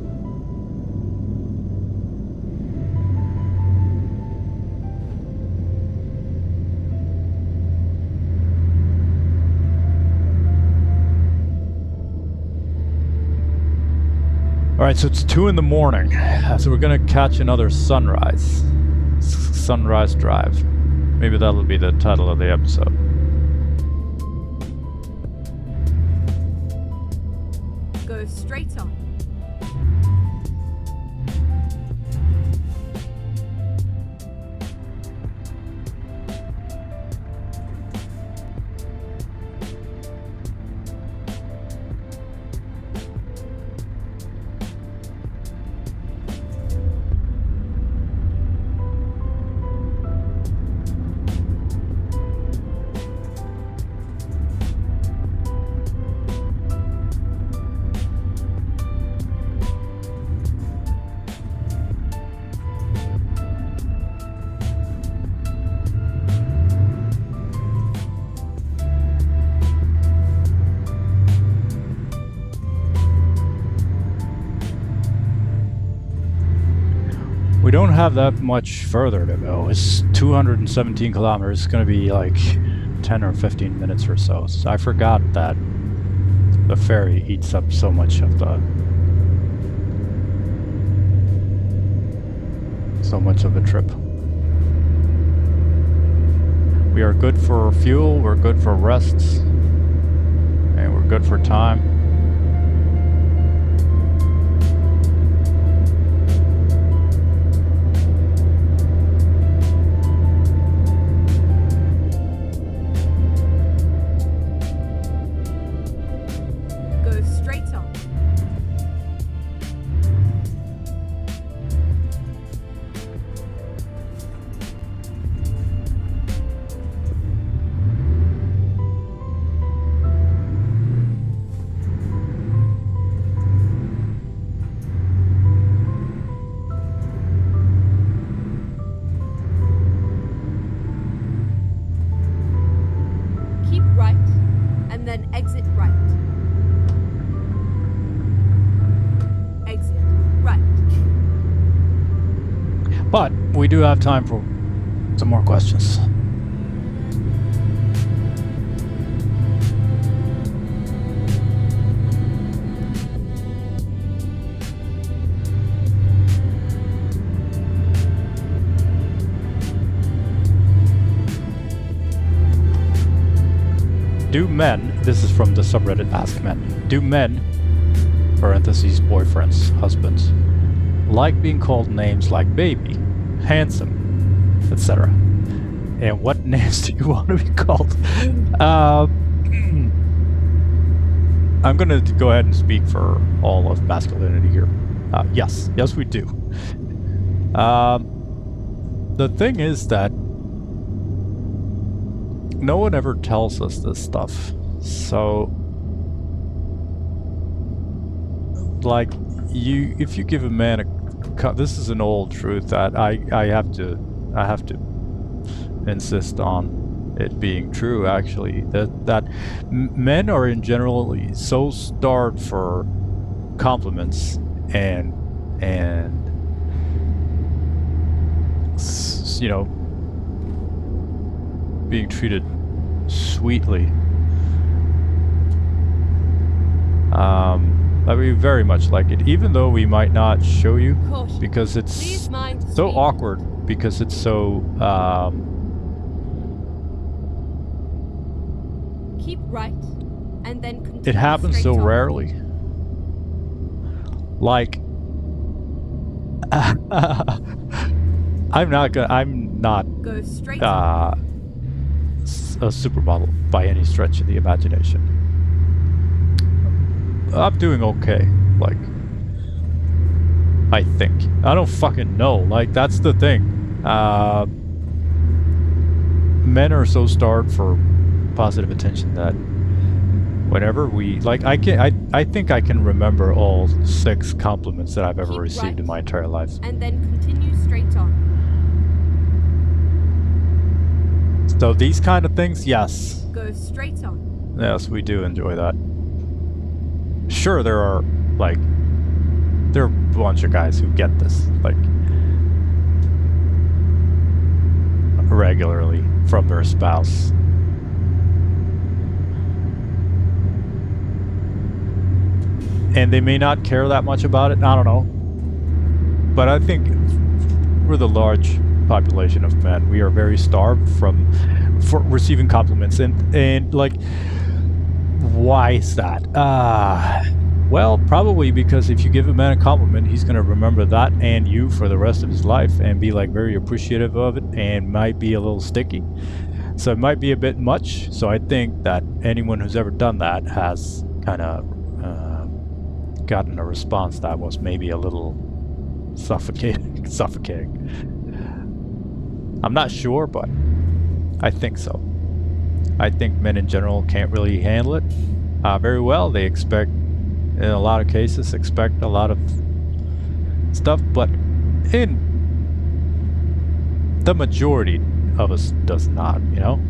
Alright, so it's 2 in the morning, so we're gonna catch another sunrise. Sunrise Drive. Maybe that'll be the title of the episode. Go straight on. We don't have that much further to go. It's 217 kilometers. It's going to be like 10 or 15 minutes or so. So I forgot that the ferry eats up so much of the trip. We are good for fuel, we're good for rests, and we're good for time. But we do have time for some more questions. Do men, this is from the subreddit Ask Men, do men, parentheses boyfriends, husbands, like being called names like baby, handsome, etc.? And what names do you want to be called? I'm going to go ahead and speak for all of masculinity here. Yes, we do. The thing is that no one ever tells us this stuff. So, like, if you give a man this is an old truth that I have to insist on it being true, actually, that men are in general so starved for compliments and you know, being treated sweetly. But we very much like it, even though we might not show you because it's so awkward, because it's so keep right and then continue. It happens so rarely. Like I'm not go straight a supermodel by any stretch of the imagination. I'm doing okay, like, I think. I don't fucking know, like, that's the thing. Men are so starved for positive attention that whenever we, like, I think I can remember all 6 compliments that I've ever received in my entire life. And then continue straight on. So these kind of things, yes. Go straight on. Yes, we do enjoy that. Sure, there are a bunch of guys who get this, like, regularly from their spouse. And they may not care that much about it, I don't know. But I think for the large population of men, we are very starved for receiving compliments, and like, why is that? Well, probably because if you give a man a compliment, he's gonna remember that and you for the rest of his life and be like very appreciative of it, and might be a little sticky. So it might be a bit much. So I think that anyone who's ever done that has kind of gotten a response that was maybe a little suffocating. I'm not sure, but I think so. I think men in general can't really handle it very well. They expect, in a lot of cases, expect a lot of stuff, but in the majority of us does not, you know?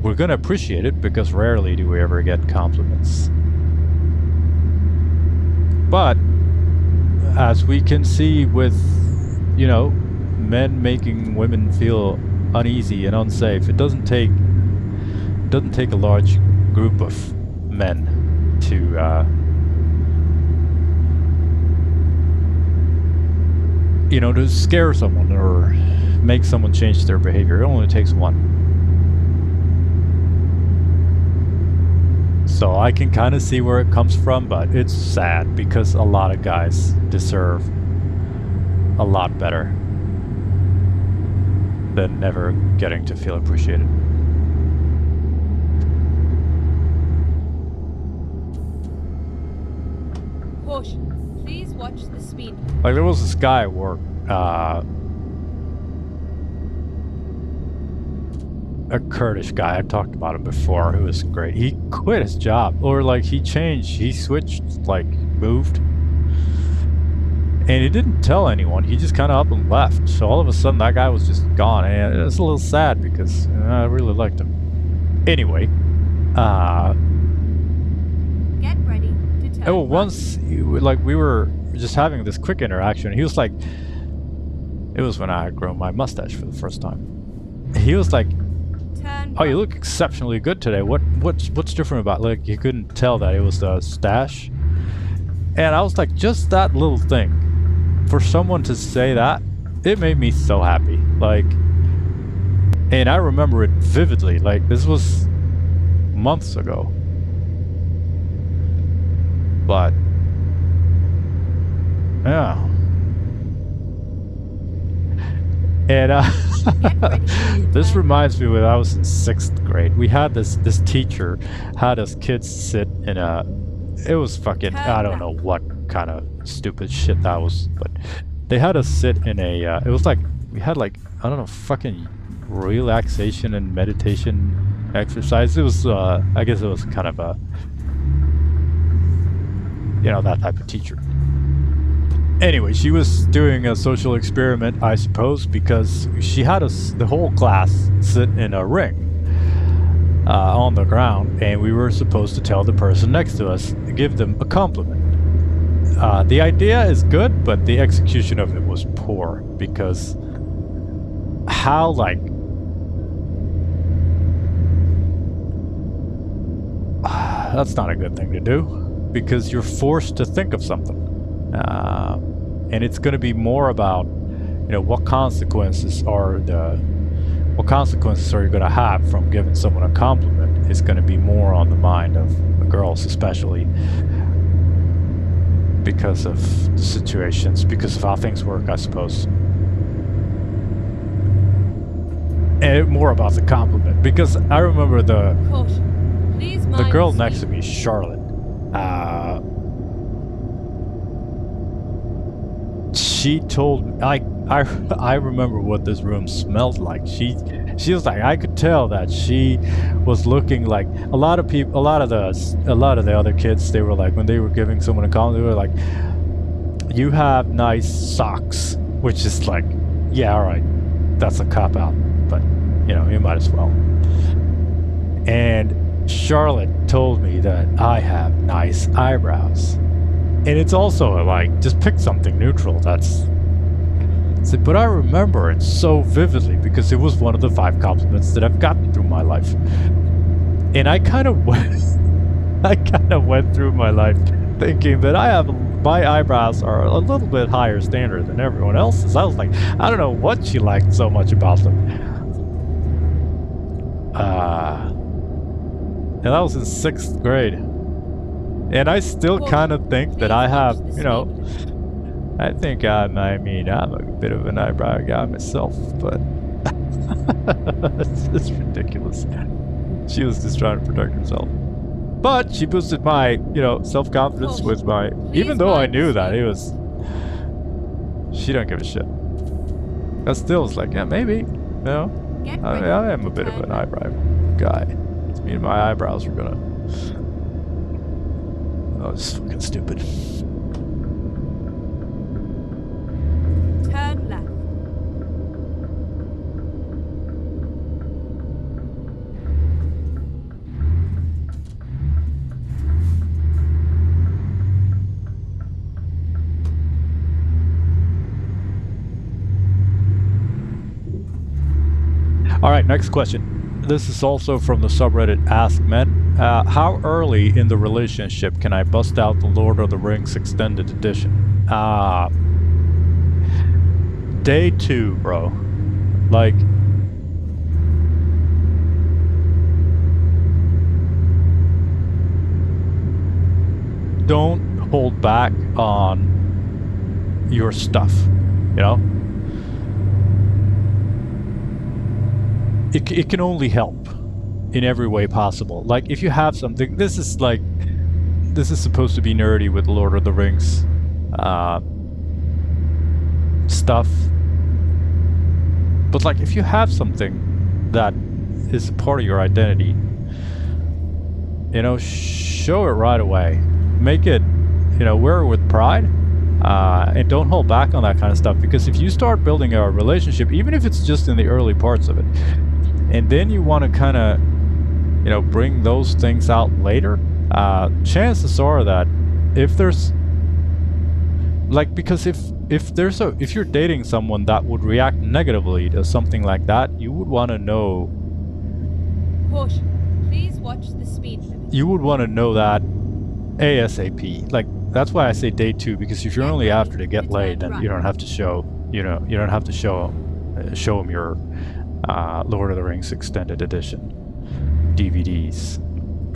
We're gonna appreciate it because rarely do we ever get compliments. But as we can see with, you know, men making women feel uneasy and unsafe, it doesn't take a large group of men to you know, to scare someone or make someone change their behavior. It only takes one. So I can kind of see where it comes from, but it's sad because a lot of guys deserve a lot better than never getting to feel appreciated. Caution. Please watch the speed. Like, there was this guy at work, a Kurdish guy, I've talked about him before, who was great. He quit his job, or like he switched, like moved. And he didn't tell anyone, he just kind of up and left. So all of a sudden that guy was just gone, and it was a little sad because I really liked him. Anyway, get ready to turn. Oh, once, like, we were just having this quick interaction. He was like, it was when I had grown my mustache for the first time. He was like, "Oh, you look exceptionally good today. What's different about?" Like, you couldn't tell that it was the stash. And I was like, just that little thing, for someone to say that, it made me so happy. Like, and I remember it vividly. Like, this was months ago. But yeah. And this reminds me when I was in 6th grade. We had this teacher had us kids sit in a, it was fucking, I don't know what kind of stupid shit that was, but they had us sit in a, it was like, we had like, I don't know, fucking relaxation and meditation exercise. It was, I guess it was kind of a, you know, that type of teacher. Anyway, she was doing a social experiment, I suppose, because she had us, the whole class, sit in a ring on the ground, and we were supposed to tell the person next to us, give them a compliment. The idea is good, but the execution of it was poor because how like that's not a good thing to do because you're forced to think of something, and it's going to be more about what consequences are you going to have from giving someone a compliment is going to be more on the mind of the girls, especially because of the situations, because of how things work, I suppose. And more about the compliment, because I remember the girl next to me, Charlotte. She told me, I remember what this room smelled like. She was like, I could tell that she was looking like a lot of the other kids. They were like, when they were giving someone a compliment, they were like, "You have nice socks," which is like, yeah, all right, that's a cop out, but you might as well. And Charlotte told me that I have nice eyebrows. And it's also like, just pick something neutral. But I remember it so vividly because it was one of the 5 compliments that I've gotten through my life. And I kind of went through my life thinking that my eyebrows are a little bit higher standard than everyone else's. I was like, I don't know what she liked so much about them. And that was in 6th grade. And I still kind of think that I have, I think I'm a bit of an eyebrow guy myself, but it's ridiculous. She was just trying to protect herself. But she boosted my, self-confidence with my, even though I knew that she don't give a shit. I still was like, yeah, maybe, I am a bit of an eyebrow guy. It's me and my eyebrows are gonna... Oh, this is fucking stupid. Turn left. All right, next question. This is also from the subreddit Ask Men. How early in the relationship can I bust out the Lord of the Rings extended edition? Day 2, bro. Like, don't hold back on your stuff, It can only help in every way possible. Like, if you have something, this is supposed to be nerdy with Lord of the Rings stuff, but like, if you have something that is a part of your identity, show it right away. Make it, wear it with pride, and don't hold back on that kind of stuff, because if you start building a relationship, even if it's just in the early parts of it, and then you want to kind of, bring those things out later, chances are that if there's, like, because if you're dating someone that would react negatively to something like that, you would want to know. Caution, please watch the speed limit. You would want to know that ASAP. Like, that's why I say day 2, because if you're only after to get laid, then you don't have to show, you don't have to show them your Lord of the Rings extended edition DVDs.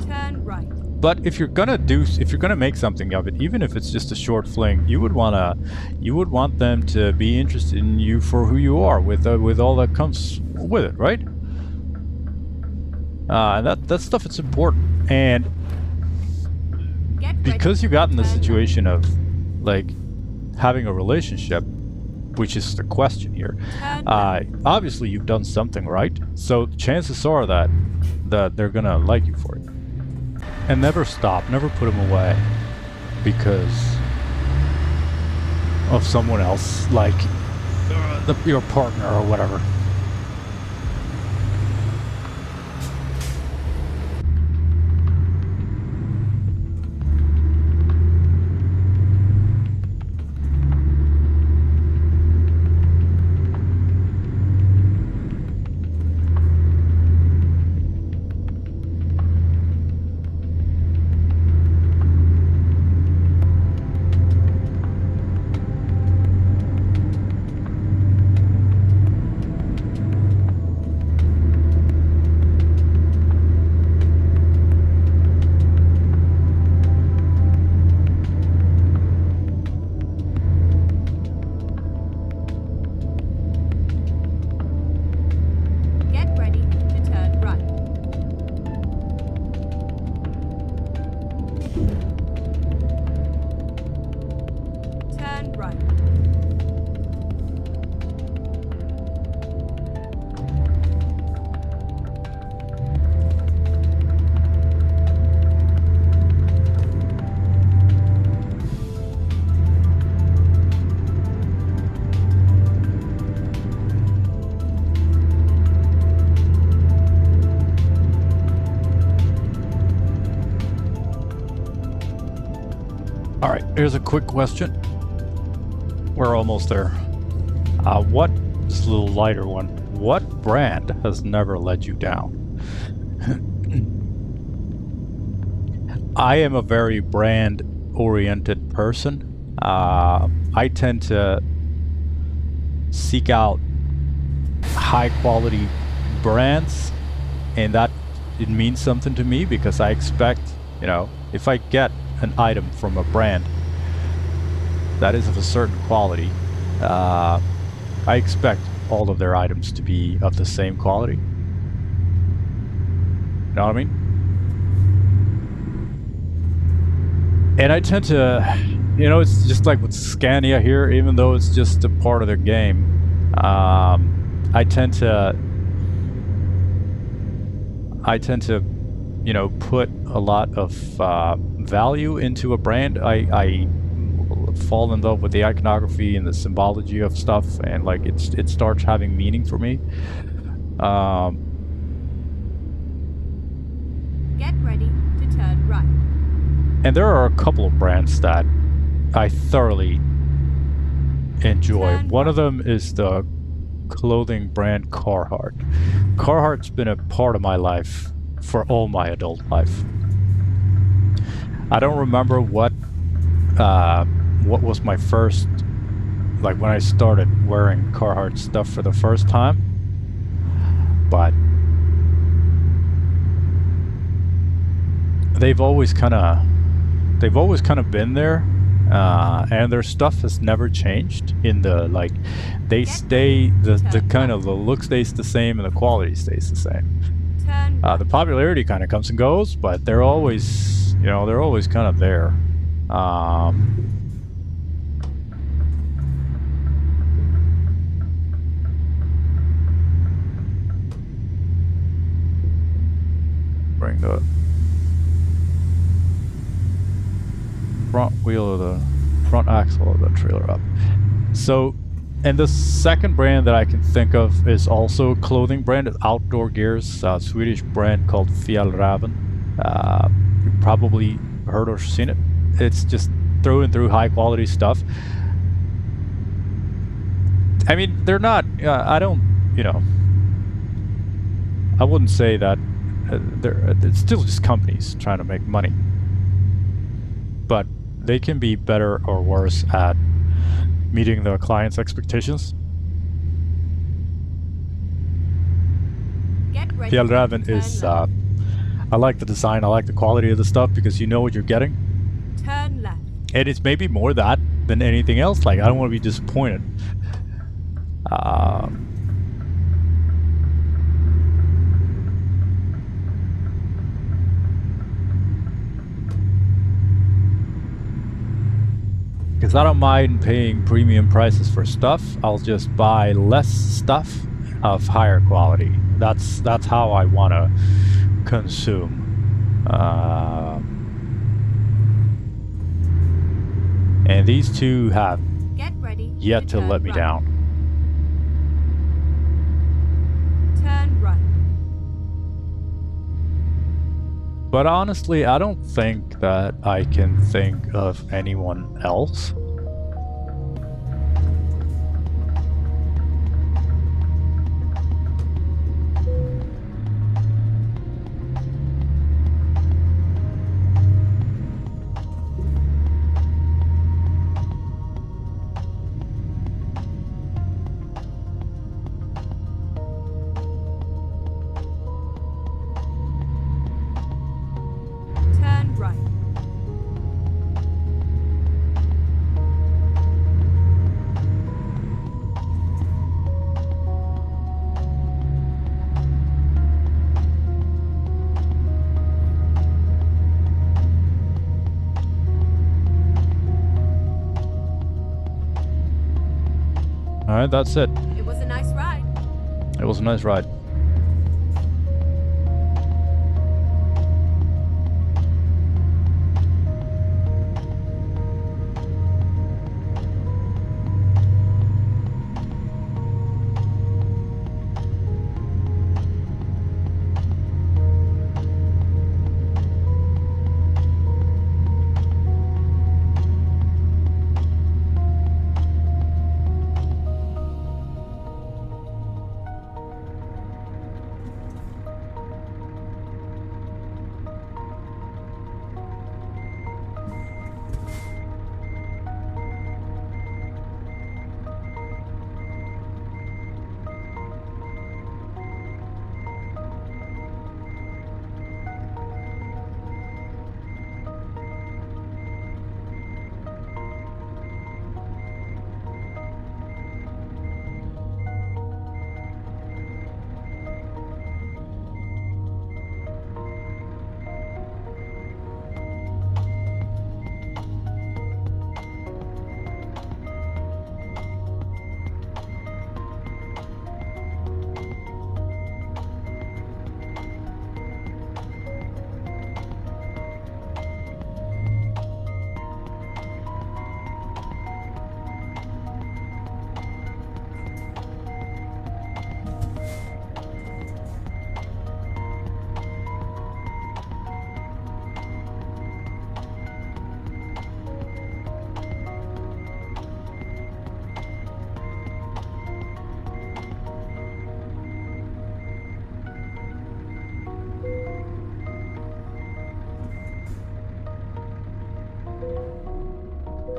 Turn right. But if you're gonna make something of it, even if it's just a short fling, you would want them to be interested in you for who you are, with all that comes with it, right? And that stuff is important. And because you got in the situation of, like, having a relationship, which is the question here, obviously you've done something right, so chances are that they're gonna like you for it. And never stop, never put them away because of someone else, like your partner or whatever. All right, here's a quick question. We're almost there. What, this is a little lighter one, what brand has never let you down? I am a very brand-oriented person. I tend to seek out high-quality brands, and that it means something to me because I expect, you know, if I get an item from a brand that is of a certain quality, I expect all of their items to be of the same quality. You know what I mean? And I tend to, you know, it's just like with Scania here, even though it's just a part of their game, I tend to, you know, put a lot of value into a brand. I fall in love with the iconography and the symbology of stuff, and like it starts having meaning for me. Get ready to turn right. And there are a couple of brands that I thoroughly enjoy. One of them is the clothing brand Carhartt. Carhartt's been a part of my life for all my adult life. I don't remember what was my first, like when I started wearing Carhartt stuff for the first time, but they've always kind of been there, and their stuff has never changed. In the like, they stay the kind of the look stays the same and the quality stays the same. The popularity kind of comes and goes, but they're always, you know, they're always kind of there. Bring the front wheel of the front axle of the trailer up. So, and the second brand that I can think of is also a clothing brand, outdoor gears, a Swedish brand called Fjällräven. You've probably heard or seen it. It's just through and through high quality stuff. I mean, they're not, I don't, you know, I wouldn't say that it's still just companies trying to make money. But they can be better or worse at meeting their clients' expectations. Fjällräven is, I like the design, I like the quality of the stuff because you know what you're getting. Turn left. And it's maybe more that than anything else. Like, I don't want to be disappointed. Because I don't mind paying premium prices for stuff. I'll just buy less stuff of higher quality. That's how I want to consume. And these two have yet to let me down. Turn right. But honestly, I don't think that I can think of anyone else. Alright, that's it. It was a nice ride. It was a nice ride.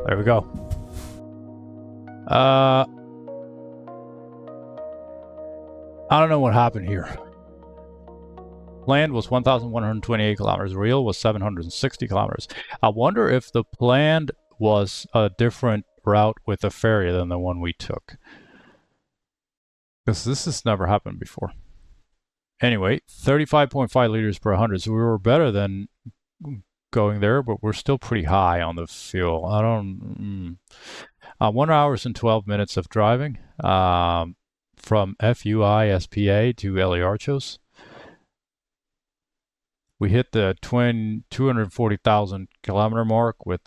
There we go. I don't know what happened here. Planned was 1,128 kilometers. Real was 760 kilometers. I wonder if the planned was a different route with the ferry than the one we took. Because this has never happened before. Anyway, 35.5 liters per 100. So we were better than going there, but we're still pretty high on the fuel. 1 hour and 12 minutes of driving from FUI SPA to Eliarchos. We hit the 240,000 kilometer mark with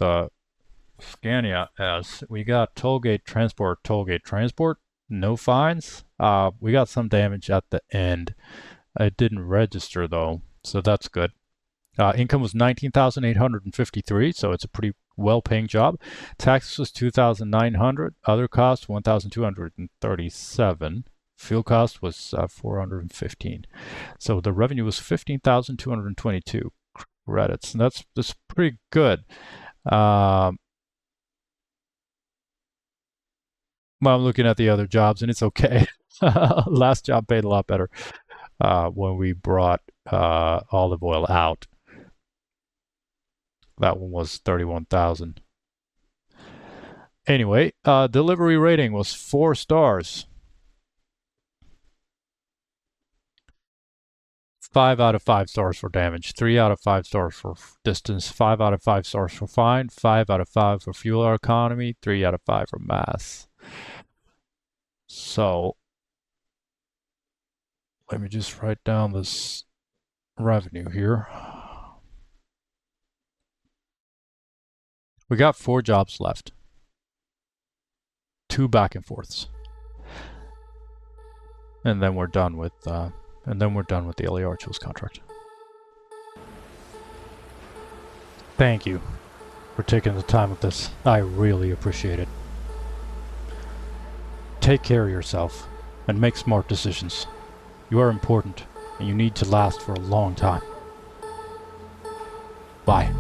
Scania S. We got tollgate transport, no fines. We got some damage at the end. It didn't register though, so that's good. Income was 19,853, so it's a pretty well-paying job. Taxes was 2,900. Other costs 1,237. Fuel cost was 415. So the revenue was 15,222 credits, and that's pretty good. Well, I'm looking at the other jobs, and it's okay. Last job paid a lot better when we brought olive oil out. That one was 31,000. Anyway, delivery rating was 4 stars. 5 out of 5 stars for damage, 3 out of 5 stars for distance, 5 out of 5 stars for fine, 5 out of 5 for fuel economy, 3 out of 5 for mass. So, let me just write down this revenue here. We got 4 jobs left. 2 back and forths. And then we're done with the Eliarchos contract. Thank you for taking the time with this. I really appreciate it. Take care of yourself and make smart decisions. You are important and you need to last for a long time. Bye.